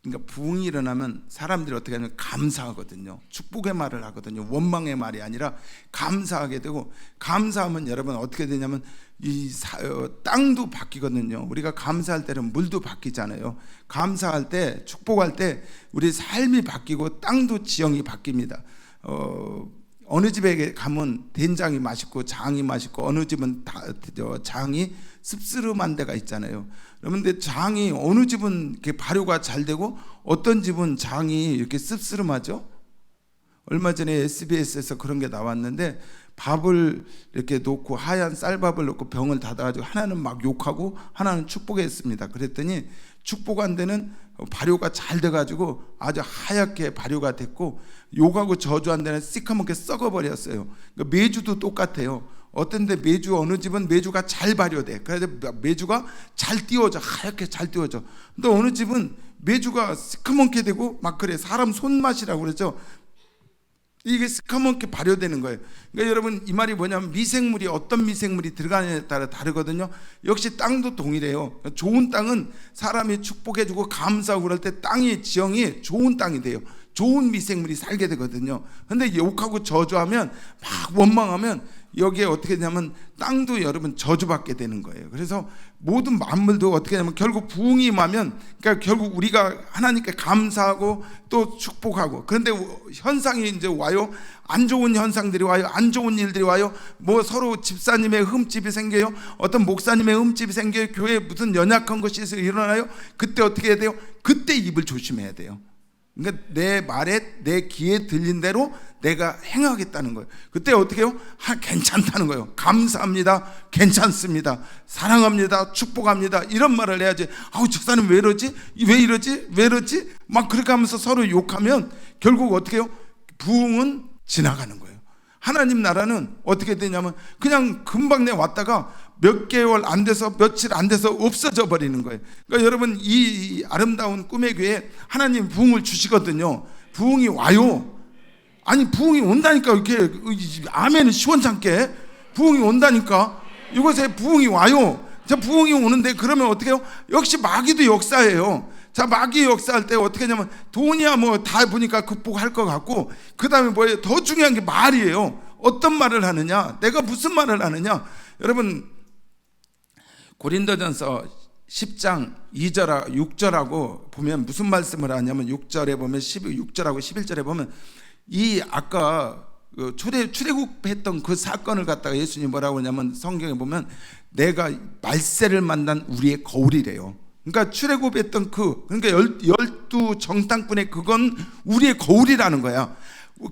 그러니까 부흥이 일어나면 사람들이 어떻게 하냐면 감사하거든요. 축복의 말을 하거든요. 원망의 말이 아니라 감사하게 되고, 감사하면 여러분 어떻게 되냐면 땅도 바뀌거든요. 우리가 감사할 때는 물도 바뀌잖아요. 감사할 때, 축복할 때 우리 삶이 바뀌고 땅도 지형이 바뀝니다. 어느 집에 가면 된장이 맛있고 장이 맛있고, 어느 집은 장이 씁쓸한 데가 있잖아요. 그런데 장이 어느 집은 이렇게 발효가 잘 되고 어떤 집은 장이 이렇게 씁쓸하죠. 얼마 전에 SBS에서 그런 게 나왔는데, 밥을 이렇게 놓고 하얀 쌀밥을 놓고 병을 닫아가지고 하나는 막 욕하고 하나는 축복했습니다. 그랬더니 축복한 데는 발효가 잘 돼가지고 아주 하얗게 발효가 됐고, 욕하고 저주한 데는 시커멓게 썩어버렸어요. 그러니까 메주도 똑같아요. 어떤 데 메주, 어느 집은 메주가 잘 발효돼. 그래서 메주가 잘 띄워져, 하얗게 잘 띄워져. 근데 어느 집은 메주가 시커멓게 되고 막 그래. 사람 손맛이라고 그러죠. 이게 시커멓게 발효되는 거예요. 그러니까 여러분, 이 말이 뭐냐면 미생물이 어떤 미생물이 들어가느냐에 따라 다르거든요. 역시 땅도 동일해요. 좋은 땅은 사람이 축복해주고 감사하고 그럴 때 땅의 지형이 좋은 땅이 돼요. 좋은 미생물이 살게 되거든요. 근데 욕하고 저주하면, 막 원망하면 여기에 어떻게 되냐면 땅도 여러분 저주받게 되는 거예요. 그래서 모든 만물도 어떻게 되냐면 결국 부흥이 임하면, 그러니까 결국 우리가 하나님께 감사하고 또 축복하고, 그런데 현상이 이제 와요. 안 좋은 현상들이 와요. 안 좋은 일들이 와요. 뭐 서로 집사님의 흠집이 생겨요. 어떤 목사님의 흠집이 생겨요. 교회에 무슨 연약한 것이 일어나요. 그때 어떻게 해야 돼요? 그때 입을 조심해야 돼요. 그러니까 내 말에, 내 귀에 들린 대로 내가 행하겠다는 거예요. 그때 어떻게 해요? 괜찮다는 거예요. 감사합니다, 괜찮습니다, 사랑합니다, 축복합니다, 이런 말을 해야지. 저 사람 왜 이러지? 왜 이러지? 왜 이러지? 막 그렇게 하면서 서로 욕하면 결국 어떻게 해요? 부흥은 지나가는 거예요. 하나님 나라는 어떻게 되냐면 그냥 금방 왔다가 몇 개월 안 돼서, 며칠 안 돼서 없어져 버리는 거예요. 그러니까 여러분, 이 아름다운 꿈의 교회에 하나님 부흥을 주시거든요. 부흥이 와요. 아니, 부흥이 온다니까. 이렇게 아멘은 시원찮게 부흥이 온다니까. 이곳에 부흥이 와요. 자, 부흥이 오는데 그러면 어떻게 해요? 역시 마귀도 역사예요. 자, 마귀 역사할 때 어떻게 하냐면 돈이야 뭐 다 보니까 극복할 것 같고, 그 다음에 뭐예요? 더 중요한 게 말이에요. 어떤 말을 하느냐, 내가 무슨 말을 하느냐. 여러분, 고린도전서 10장 2절 6절하고 보면 무슨 말씀을 하냐면, 6절에 보면 6절하고 11절에 보면 이 아까 출애굽했던 그 사건을 갖다가 예수님이 뭐라고 하냐면, 성경에 보면 내가 말세를 만난 우리의 거울이래요. 그러니까 출애굽했던 그러니까 12 정탐꾼의 그건 우리의 거울이라는 거야.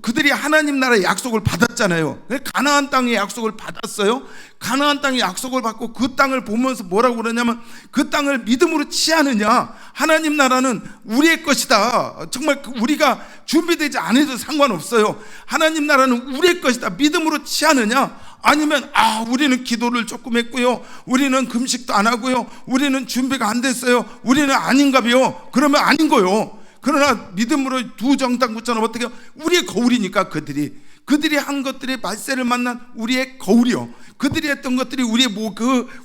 그들이 하나님 나라의 약속을 받았잖아요. 가나안 땅의 약속을 받았어요. 가나안 땅의 약속을 받고 그 땅을 보면서 뭐라고 그러냐면, 그 땅을 믿음으로 취하느냐, 하나님 나라는 우리의 것이다. 정말 우리가 준비되지 않아도 상관없어요. 하나님 나라는 우리의 것이다. 믿음으로 취하느냐, 아니면 우리는 기도를 조금 했고요, 우리는 금식도 안 하고요, 우리는 준비가 안 됐어요, 우리는 아닌가 봐요. 그러면 아닌 거요. 그러나 믿음으로 두 정탐꾼처럼 어떻게 해요? 우리의 거울이니까 그들이 한 것들이 말세를 만난 우리의 거울이요. 그들이 했던 것들이 우리의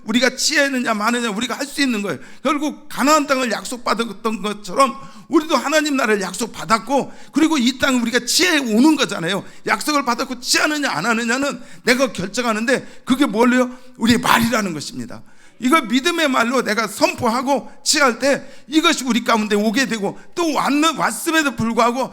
우리가 취했느냐 마느냐 우리가 할 수 있는 거예요. 결국 가나안 땅을 약속받았던 것처럼 우리도 하나님 나라를 약속받았고, 그리고 이 땅을 우리가 취해 오는 거잖아요. 약속을 받았고 취하느냐 안 하느냐는 내가 결정하는데, 그게 뭘요? 우리의 말이라는 것입니다. 이거 믿음의 말로 내가 선포하고 취할 때 이것이 우리 가운데 오게 되고, 또 왔음에도 불구하고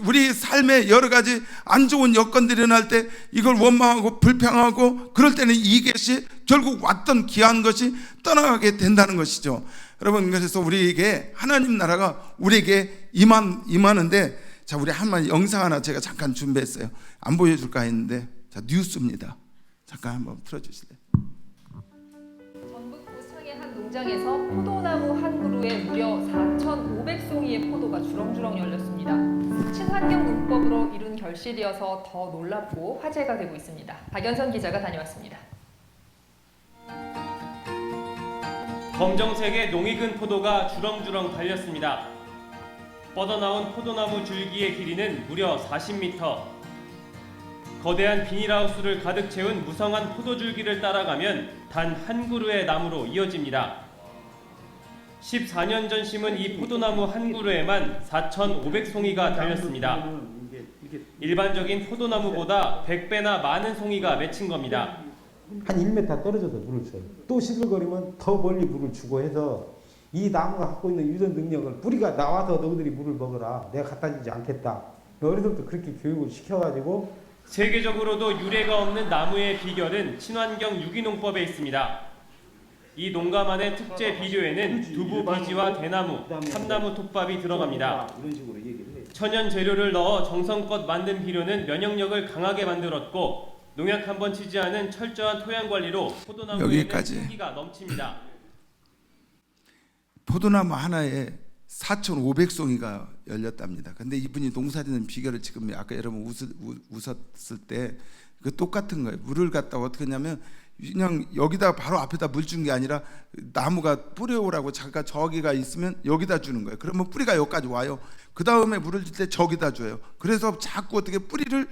우리 삶에 여러 가지 안 좋은 여건들이 일어날 때 이걸 원망하고 불평하고 그럴 때는 이것이 결국 왔던 귀한 것이 떠나가게 된다는 것이죠. 여러분, 그래서 우리에게 하나님 나라가 우리에게 임하는데, 자, 우리 한번 영상 하나 제가 잠깐 준비했어요. 안 보여줄까 했는데, 자, 뉴스입니다. 잠깐 한번 틀어주실래요?
농장에서 포도나무 한 그루에 무려 4,500송이의 포도가 주렁주렁 열렸습니다. 친환경 농법으로 이룬 결실이어서 더 놀랍고 화제가 되고 있습니다. 박연선 기자가 다녀왔습니다.
검정색의 농익은 포도가 주렁주렁 달렸습니다. 뻗어나온 포도나무 줄기의 길이는 무려 40m. 거대한 비닐하우스를 가득 채운 무성한 포도줄기를 따라가면 단 한 그루의 나무로 이어집니다. 14년 전 심은 이 포도나무 한 그루에만 4,500송이가 달렸습니다. 일반적인 포도나무보다 100배나 많은 송이가 맺힌 겁니다.
한 1m 떨어져서 물을 줘요. 또 시들거리면 더 멀리 물을 주고 해서 이 나무가 갖고 있는 이런 능력을 뿌리가 나와서 너희들이 물을 먹어라. 내가 갖다 주지 않겠다. 어릴 때부터 그렇게 교육을 시켜가지고
세계적으로도 유례가 없는 나무의 비결은 친환경 유기농법에 있습니다. 이 농가만의 특제 비료에는 두부 비지와 대나무, 참나무 톱밥이 들어갑니다. 천연 재료를 넣어 정성껏 만든 비료는 면역력을 강하게 만들었고 농약 한 번 치지 않은 철저한 토양 관리로 포도나무에는
여기까지.
생기가 넘칩니다.
포도나무 하나에 4,500송이가 열렸답니다. 근데 이분이 농사짓는 비결을 지금 아까 여러분 웃었을 때 그 똑같은 거예요. 물을 갖다 어떻게 하냐면 그냥 여기다 바로 앞에다 물 준 게 아니라 나무가 뿌려오라고 잠깐 저기가 있으면 여기다 주는 거예요. 그러면 뿌리가 여기까지 와요. 그 다음에 물을 줄 때 저기다 줘요. 그래서 자꾸 어떻게 뿌리를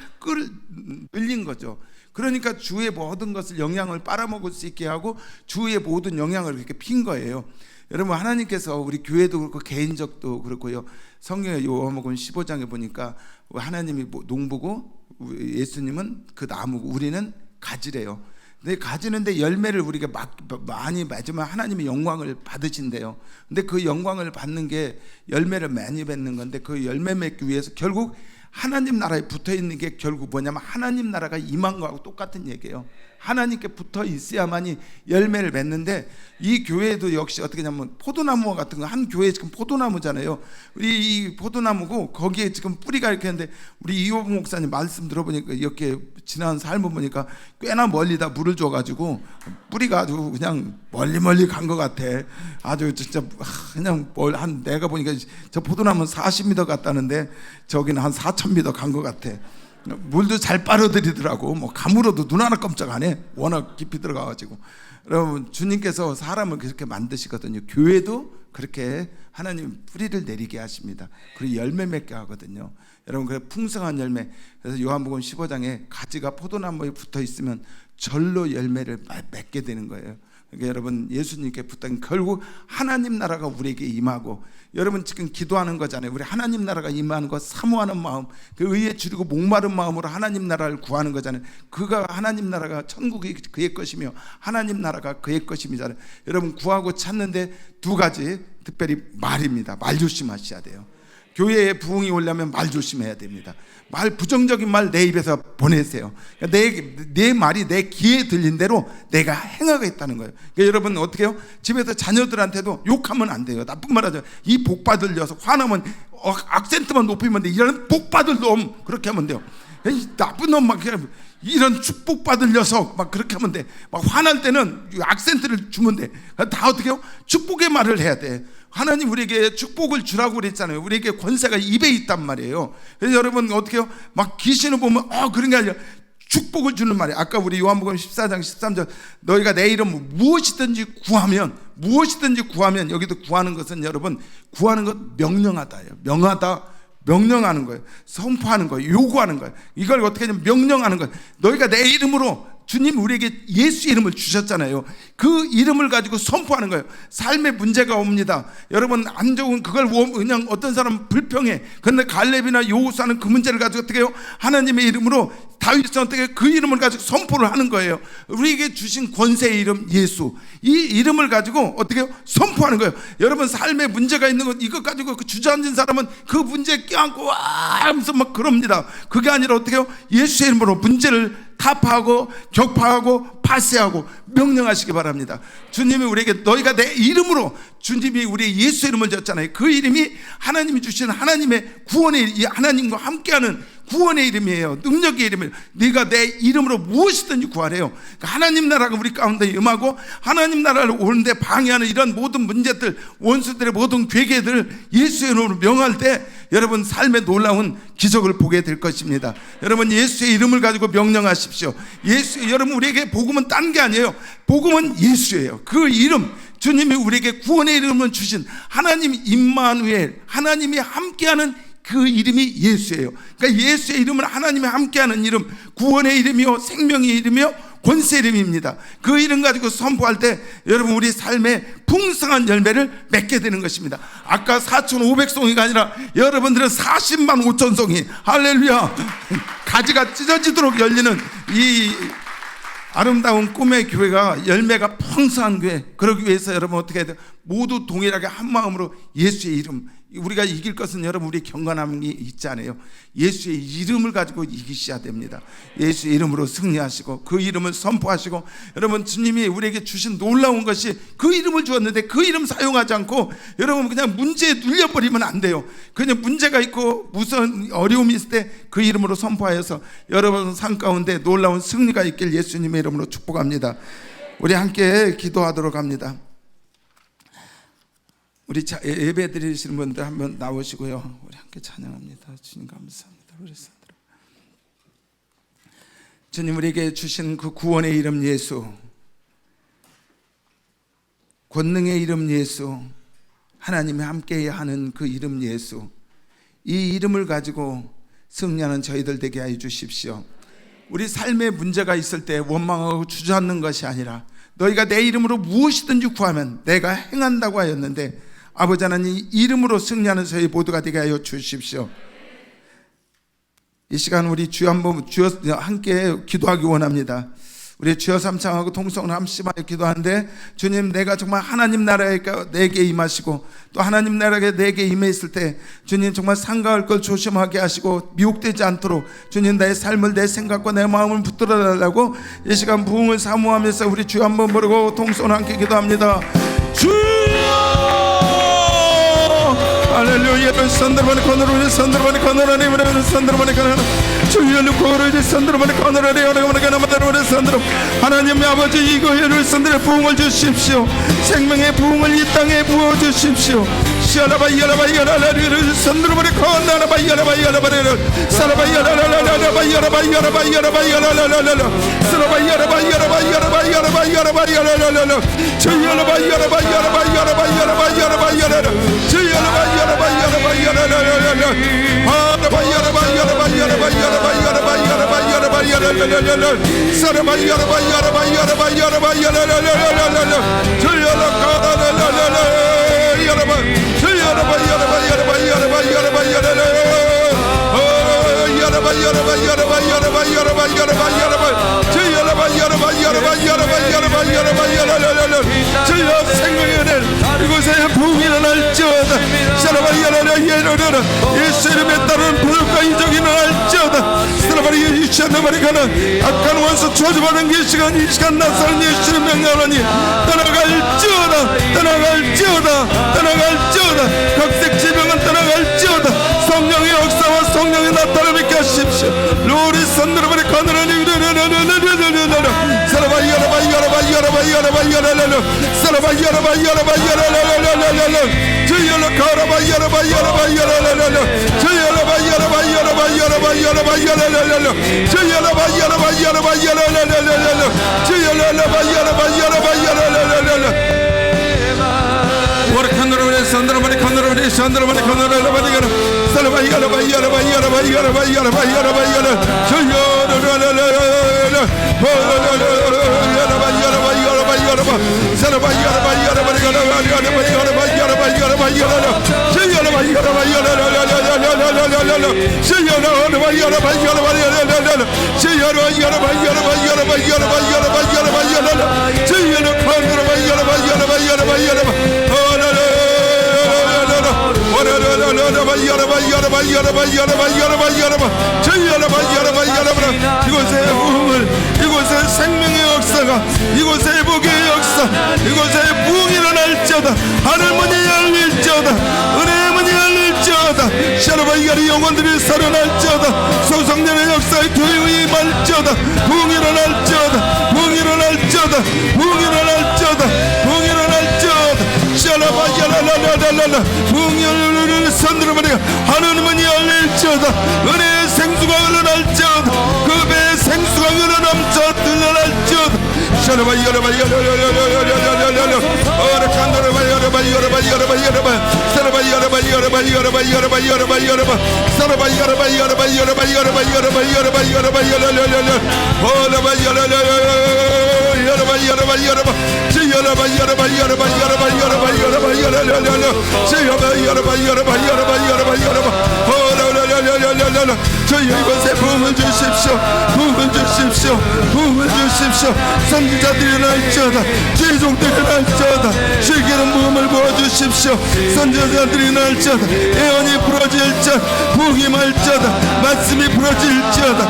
늘린 거죠. 그러니까 주의 모든 것을 영양을 빨아먹을 수 있게 하고 주의 모든 영양을 이렇게 핀 거예요. 여러분 하나님께서 우리 교회도 그렇고 개인적도 그렇고요. 성경의 요한복음 15장에 보니까 하나님이 농부고 예수님은 그 나무고 우리는 가지래요. 근데 가지는데 열매를 우리가 많이 맺으면 하나님이 영광을 받으신대요. 근데 그 영광을 받는 게 열매를 많이 맺는 건데 그 열매 맺기 위해서 결국 하나님 나라에 붙어 있는 게 결국 뭐냐면 하나님 나라가 임한 거하고 똑같은 얘기예요. 하나님께 붙어 있어야만이 열매를 맺는데 이 교회도 역시 어떻게 하냐면 포도나무 같은 거 한 교회 지금 포도나무잖아요. 우리 이 포도나무고 거기에 지금 뿌리가 이렇게 했는데 우리 이호봉 목사님 말씀 들어보니까 이렇게 지난 삶을 보니까 꽤나 멀리다 물을 줘가지고 뿌리가 아주 그냥 멀리 간 것 같아. 아주 진짜 그냥 한 내가 보니까 저 포도나무는 40m 갔다는데 저기는 한 4,000m 간 것 같아. 물도 잘 빨아들이더라고. 뭐 감으로도 눈 하나 깜짝 안 해. 워낙 깊이 들어가가지고. 여러분 주님께서 사람을 그렇게 만드시거든요. 교회도 그렇게 하나님 뿌리를 내리게 하십니다. 그리고 열매 맺게 하거든요. 여러분 그래 풍성한 열매. 그래서 요한복음 15장에 가지가 포도나무에 붙어 있으면 절로 열매를 맺게 되는 거예요. 그러니까 여러분 예수님께 붙은 결국 하나님 나라가 우리에게 임하고 여러분 지금 기도하는 거잖아요. 우리 하나님 나라가 임하는 거 사모하는 마음, 그 의에 줄이고 목마른 마음으로 하나님 나라를 구하는 거잖아요. 그가 하나님 나라가 천국이 그의 것이며 하나님 나라가 그의 것임이잖아요. 여러분 구하고 찾는데 두 가지 특별히 말입니다. 말 조심하셔야 돼요. 교회에 부흥이 오려면 말 조심해야 됩니다. 말 부정적인 말 내 입에서 보내세요. 그러니까 내 말이 내 귀에 들린 대로 내가 행하겠다는 거예요. 그러니까 여러분 어떻게 해요? 집에서 자녀들한테도 욕하면 안 돼요. 나쁜 말 하죠. 이 복받을 녀석 화나면 악센트만 높이면 돼. 이런 복받을 놈 그렇게 하면 돼요. 나쁜 놈 막 이런 축복받을 녀석 막 그렇게 하면 돼. 막 화날 때는 악센트를 주면 돼. 다 어떻게 해요? 축복의 말을 해야 돼. 하나님 우리에게 축복을 주라고 그랬잖아요. 우리에게 권세가 입에 있단 말이에요. 그래서 여러분 어떻게 해요? 막 귀신을 보면 그런 게 아니라 축복을 주는 말이에요. 아까 우리 요한복음 14장 13절 너희가 내 이름 무엇이든지 구하면 여기도 구하는 것은 여러분 구하는 것 명령하다예요. 명령하는 거예요. 선포하는 거예요. 요구하는 거예요. 이걸 어떻게 하냐면 명령하는 거예요. 너희가 내 이름으로 주님 우리에게 예수 이름을 주셨잖아요. 그 이름을 가지고 선포하는 거예요. 삶에 문제가 옵니다. 여러분 안 좋은 그걸 그냥 어떤 사람은 불평해. 그런데 갈렙이나 여호수아는 그 문제를 가지고 어떻게 해요? 하나님의 이름으로 다윗은 어떻게 그 이름을 가지고 선포를 하는 거예요. 우리에게 주신 권세의 이름 예수, 이 이름을 가지고 어떻게 해요? 선포하는 거예요. 여러분 삶에 문제가 있는 것 이것 가지고 그 주저앉은 사람은 그 문제에 껴안고 와 하면서 막 그럽니다. 그게 아니라 어떻게 해요? 예수의 이름으로 문제를 타파하고 격파하고 파쇄하고 명령하시기 바랍니다. 주님이 우리에게 너희가 내 이름으로 주님이 우리 예수 이름을 줬잖아요. 그 이름이 하나님이 주신 하나님의 구원의 하나님과 함께하는 구원의 이름이에요. 능력의 이름이에요. 네가 내 이름으로 무엇이든지 구하래요. 그러니까 하나님 나라가 우리 가운데 임하고 하나님 나라를 오는데 방해하는 이런 모든 문제들 원수들의 모든 괴계들 예수의 이름으로 명할 때 여러분 삶의 놀라운 기적을 보게 될 것입니다. 여러분 예수의 이름을 가지고 명령하십시오. 여러분 우리에게 복음은 딴 게 아니에요. 복음은 예수예요. 그 이름 주님이 우리에게 구원의 이름을 주신 하나님 임마누엘, 하나님이 함께하는 그 이름이 예수예요. 그러니까 예수의 이름은 하나님이 함께하는 이름, 구원의 이름이요, 생명의 이름이요, 권세 이름입니다. 그 이름 가지고 선포할 때 여러분 우리 삶에 풍성한 열매를 맺게 되는 것입니다. 아까 4,500송이가 아니라 여러분들은 40만 5천 송이, 할렐루야, 가지가 찢어지도록 열리는 이 아름다운 꿈의 교회가, 열매가 풍성한 교회, 그러기 위해서 여러분 어떻게 해야 돼요? 모두 동일하게 한 마음으로 예수의 이름, 우리가 이길 것은 여러분 우리 경건함이 있잖아요. 예수의 이름을 가지고 이기셔야 됩니다. 예수의 이름으로 승리하시고 그 이름을 선포하시고, 여러분 주님이 우리에게 주신 놀라운 것이 그 이름을 주었는데 그 이름 사용하지 않고 여러분 그냥 문제에 눌려버리면 안 돼요. 그냥 문제가 있고 무슨 어려움이 있을 때 그 이름으로 선포하여서 여러분 삶 가운데 놀라운 승리가 있길 예수님의 이름으로 축복합니다. 우리 함께 기도하도록 합니다. 우리 예배 드리시는 분들 한번 나오시고요. 우리 함께 찬양합니다. 주님 감사합니다. 우리 손들어. 주님 우리에게 주신 그 구원의 이름 예수, 권능의 이름 예수, 하나님이 함께 하는 그 이름 예수, 이 이름을 가지고 승리하는 저희들 되게 하여 주십시오. 우리 삶에 문제가 있을 때 원망하고 주저앉는 것이 아니라 너희가 내 이름으로 무엇이든지 구하면 내가 행한다고 하였는데 아버지 하나님 이름으로 승리하는 저희 모두가 되게 하여 주십시오. 이 시간 우리 주여 한번 주여 함께 기도하기 원합니다. 우리 주여 삼창하고 통성을 함심하여 기도하는데, 주님 내가 정말 하나님 나라에 내게 임하시고 또 하나님 나라에 내게 임해 있을 때 주님 정말 상가할 걸 조심하게 하시고 미혹되지 않도록 주님 나의 삶을, 내 생각과 내 마음을 붙들어 달라고 이 시간 부흥을 사모하면서 우리 주여 한번 부르고 통성을 함께 기도합니다. 주여 할렐루야. 선들만의 코너로 선들만의 코너라니 우리는 선들만의 코너 주여를 고르지 선들만의 코너라니 우리는 선들. 하나님의 아버지 이거를 선들의 부흥을 주십시오. 생명의 부흥을 이 땅에 부어 주십시오. 시아라바이야라바이야라라를 선들만의 코너라바이야라바이야라바이야라 사라바이야라라라바이야라바이야라바이야라라라라 사라바이야라바이야라바이야라바이야라바이야라라라 주여라바이야라바이야라바이야라바이야라바이야라라 주여 생명의 은혜 이곳에 부흥이 일어날지어다. 예수 이름에 따르는 부족과 이적이 일어날지어다. 악한 원수 저주받은 이 시간 나사는 예수를 명령하니 떠나갈지어다. 각색 지병은 떠나갈지어다. 성령의 역사와 성령의 나타를 믿게 하십시오. 로리 선들어버리 가느라니 이곳의 부흥을, 이곳의 생명의 역사가, 이곳의 복의 역사, 이곳의 부흥이 일어날지어다. 하늘문이 열릴지어다. 은혜의 문이 열릴지어다. 샤라바이가리 영혼들이 살아날지어다. 소성년의 역사의 교회의 임할지어다. 부흥이 일어날지어다. 부흥이 일어날지어다. 부흥이 일어날지어다. 부흥이 일어날지어다. 샤라바이야라라라라라 부흥이 열릴 선들어버리가 하늘문이 열릴지어다. 은혜의 생수가 흘러날지어다. 그 배의 생수가 흘러넘쳐 흘러날지어다. 저희 이곳에 부흥을 주십시오. 부흥을 주십시오. 부흥을 주십시오. 선지자들이 일어날지어다. 죄종들이 일어날지어다. 실기는 부흥을 부어주십시오. 선지자들이 일어날지어다. 예언이 부러질지어다. 부흥이 말지어다. 말씀이 부러질지어다.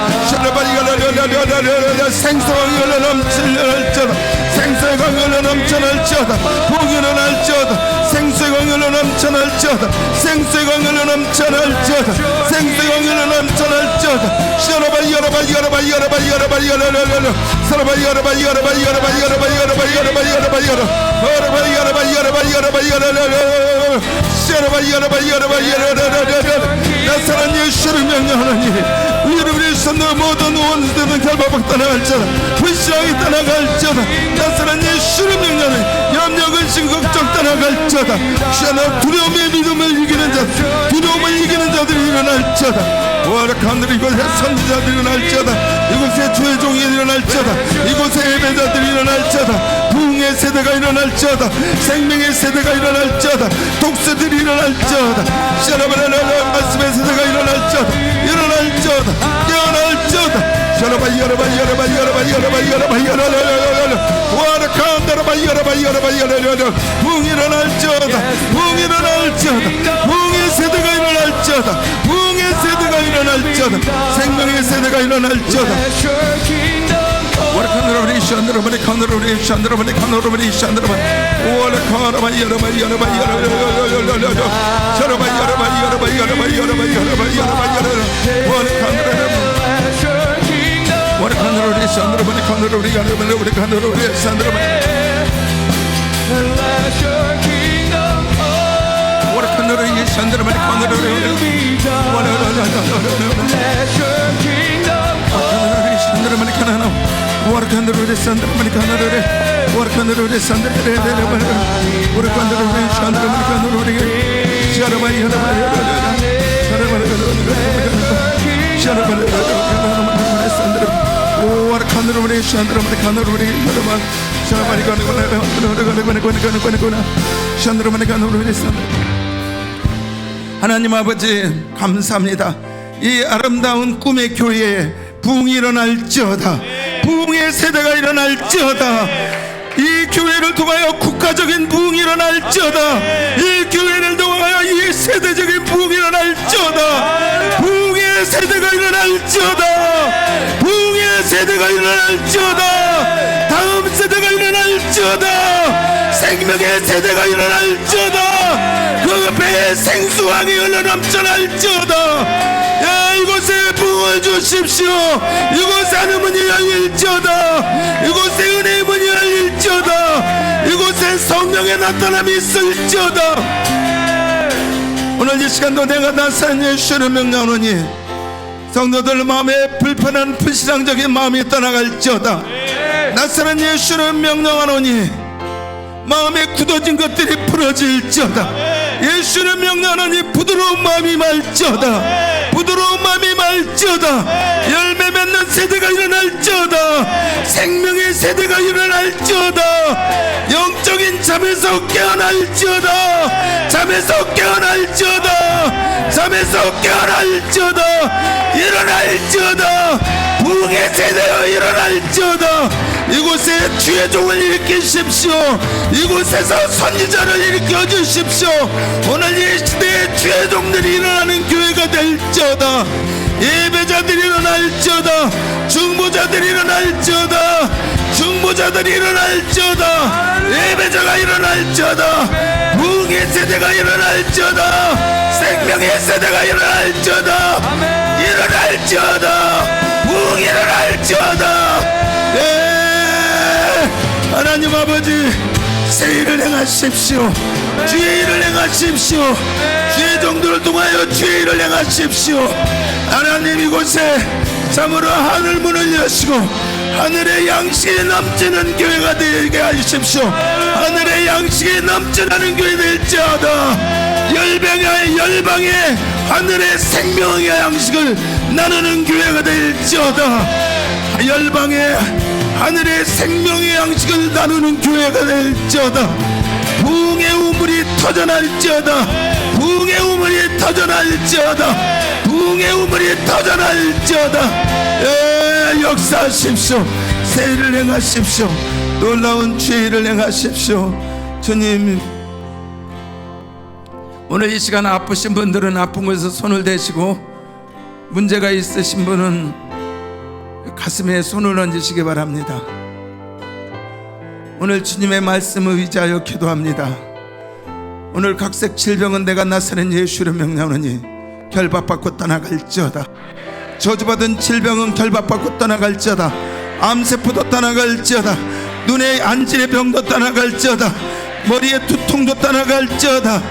생수가 흘러 넘칠지어다. 생수의 강을 넘쳐날지어다. 부흥이 일어날지어다. 생수의 강을 넘쳐날지어다. 생수의 강을 넘쳐날지어다. 생수의 강을 넘쳐날지어다. 나사렛 예수를 명령하노니 우리 손으로 모든 원수들은 결박받고 떠나갈지어다. 불신앙이 떠나갈지어다. 나사렛 예수를 명령하노니 염려 근심 걱정 떠나갈지어다. 주여 두려움의 믿음을 이기는 자, 두려움을 이기는 자들이 일어날지어다. 하늘이 이곳에 선지자들이 일어날지어다. 이곳에 주의 종이 일어날지어다. 이곳에 예배자들이 일어날지어다. 부흥의 세대가 일어날지어다. 생명의 세대가 일어날지어다. 독수들이 일어날지어다. 말씀의 세대가 일어날지어다. 일어날지어다. 깨어날지어다. 부흥이 일어날지어다. 부흥이 일어날지어다. 부흥의 세대가 일어날지어다. 부흥의 세대가 일어날지어다. 생명의 세대가 일어날지어다. 하나님 아버지 감사합니다. 이 아름다운 꿈의 교회에 부흥이 일어날지어다. 부흥의 세대가 일어날지어다. 이 교회를 통하여 국가적인 부흥이 일어날지어다. 이 교회를 통하여 이 세대적인 부흥이 일어날지어다. 부흥의 세대가 일어날지어다. 부흥의 세대가 일어날지어다. 다음 세대가 일어날지어다. 생명의 세대가 일어날지어다. 그 배에 생수왕이 흘러넘쳐날지어다. 야, 이곳에 부흥을 주십시오. 이곳에 하늘 문이 열릴지어다. 이곳에 은혜의 문이 열릴지어다. 이곳에 성령의 나타남이 있을지어다. 오늘 이 시간도 내가 나사렛 예수를 명령하노니 성도들 마음에 불편한 불신앙적인 마음이 떠나갈지어다. 나사렛 예수를 명령하노니 마음에 굳어진 것들이 풀어질지어다. 예수를 명령하노니 부드러운 마음이 말지어다. 부드러운 마음이 말지어다. 열매 맺는 세대가 일어날지어다. 생명의 세대가 일어날지어다. 영적인 잠에서 깨어날지어다. 잠에서 깨어날지어다. 잠에서 깨어날지어다. 일어날지어다. 부흥의 세대가 일어날지어다. 이곳에 주의 종을 일으키십시오. 이곳에서 선지자를 일으켜 주십시오. 오늘 이 시대에 주의 종들이 일어나는 교회가 될지어다. 예배자들이 일어날지어다. 중보자들이 일어날지어다. 중보자들이 일어날지어다. 예배자가 일어날지어다. 부흥의 세대가 일어날지어다. 생명의 세대가 일어날지어다. 일어날지어다. 부흥이 일어날지어다. 하나님 아버지, 새 일을 행하십시오. 주의 일을 행하십시오. 주의 종들을 통하여 주의 일을 행하십시오. 하나님, 이곳에 참으로 하늘 문을 여시고 하늘의 양식이 넘치는 교회가 되게 하십시오. 하늘의 양식이 넘쳐나는 교회 될지어다. 열방에 하늘의 생명의 양식을 나누는 교회가 될지어다. 열방에 하늘의 생명의 양식을 나누는 교회가 될지어다. 부흥의 우물이 터져날지어다. 부흥의 우물이 터져날지어다. 부흥의 우물이 터져날지어다. 역사하십시오. 새일을 행하십시오. 놀라운 주의를 행하십시오. 주님, 오늘 이 시간 아프신 분들은 아픈 곳에서 손을 대시고, 문제가 있으신 분은 가슴에 손을 얹으시기 바랍니다. 오늘 주님의 말씀을 의지하여 기도합니다. 오늘 각색 질병은 내가 나사렛 예수를 명령하노니 결박받고 떠나갈지어다. 저주받은 질병은 결박받고 떠나갈지어다. 암세포도 떠나갈지어다. 눈의 안질의 병도 떠나갈지어다. 머리의 두통도 떠나갈지어다.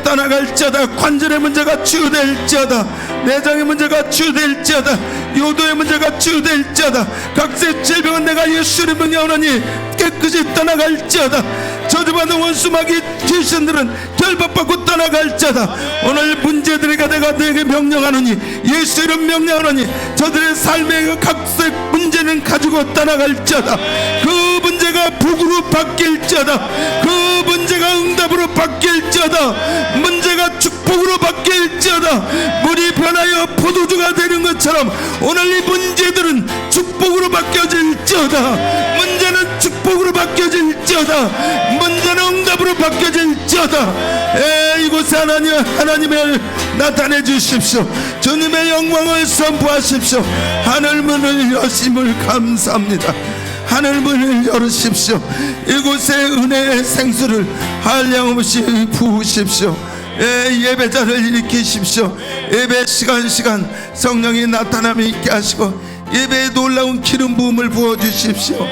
떠나갈지어다. 관절의 문제가 치유될지어다. 내장의 문제가 치유될지어다. 요도의 문제가 치유될지어다. 각색 질병은 내가 예수를 명령하노니 깨끗이 떠나갈지어다. 저주받은 원수마귀 귀신들은 결박받고 떠나갈지어다. 오늘 문제들에게 내가 내게 명령하노니, 예수 이름 명령하노니 저들의 삶의 그 각색 문제는 가지고 떠나갈지어다. 그 문제가 복으로 바뀔지어다. 그 문제가 응답으로 바뀔지어다. 문제가 축복으로 바뀔지어다. 물이 변하여 포도주가 되는 것처럼 오늘 이 문제들은 축복으로 바뀌어질지어다. 문제는 축복으로 바뀌어질지어다. 문제는 응답으로 바뀌어질지어다. 이곳에 하나님을 나타내 주십시오. 주님의 영광을 선포하십시오. 하늘 문을 여심을 감사합니다. 하늘 문을 열으십시오. 이곳에 은혜의 생수를 한량없이 부으십시오. 예배자를 일으키십시오. 예배 시간 성령이 나타남이 있게 하시고, 예배에 놀라운 기름 부음을 부어주십시오.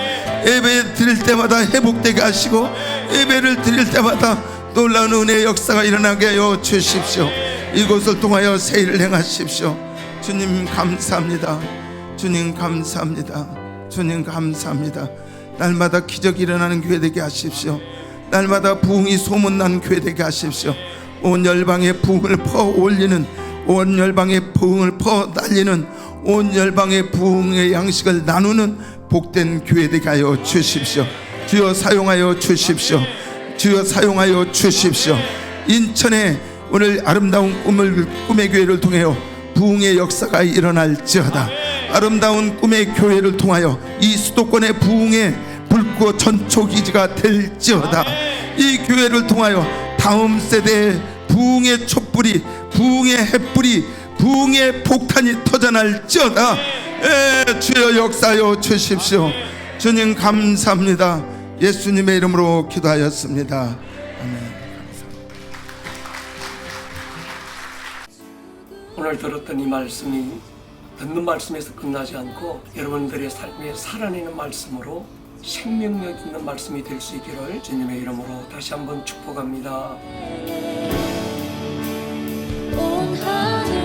예배 드릴 때마다 회복되게 하시고, 예배를 드릴 때마다 놀라운 은혜의 역사가 일어나게 하여 주십시오. 이곳을 통하여 세일을 행하십시오. 주님 감사합니다. 주님 감사합니다. 주님 감사합니다. 날마다 기적이 일어나는 교회 되게 하십시오. 날마다 부흥이 소문난 교회 되게 하십시오. 온 열방에 부흥을 퍼올리는, 온 열방에 부흥을 퍼날리는, 온 열방의 부흥의 양식을 나누는 복된 교회 되게 하여 주십시오. 주여 사용하여 주십시오. 주여 사용하여 주십시오. 인천에 오늘 아름다운 꿈의 교회를 통하여 부흥의 역사가 일어날지어다. 아름다운 꿈의 교회를 통하여 이 수도권의 부흥의 불꽃 전초기지가 될지어다. 이 교회를 통하여 다음 세대의 부흥의 촛불이, 부흥의 햇불이, 부흥의 폭탄이 터져날지어다. 주여 역사하여 주십시오. 주님 감사합니다. 예수님의 이름으로 기도하였습니다. 아멘.
오늘 들었던 이 말씀이 듣는 말씀에서 끝나지 않고 여러분들의 삶에 살아내는 말씀으로 생명력 있는 말씀이 될 수 있기를 주님의 이름으로 다시 한번 축복합니다.
온 하늘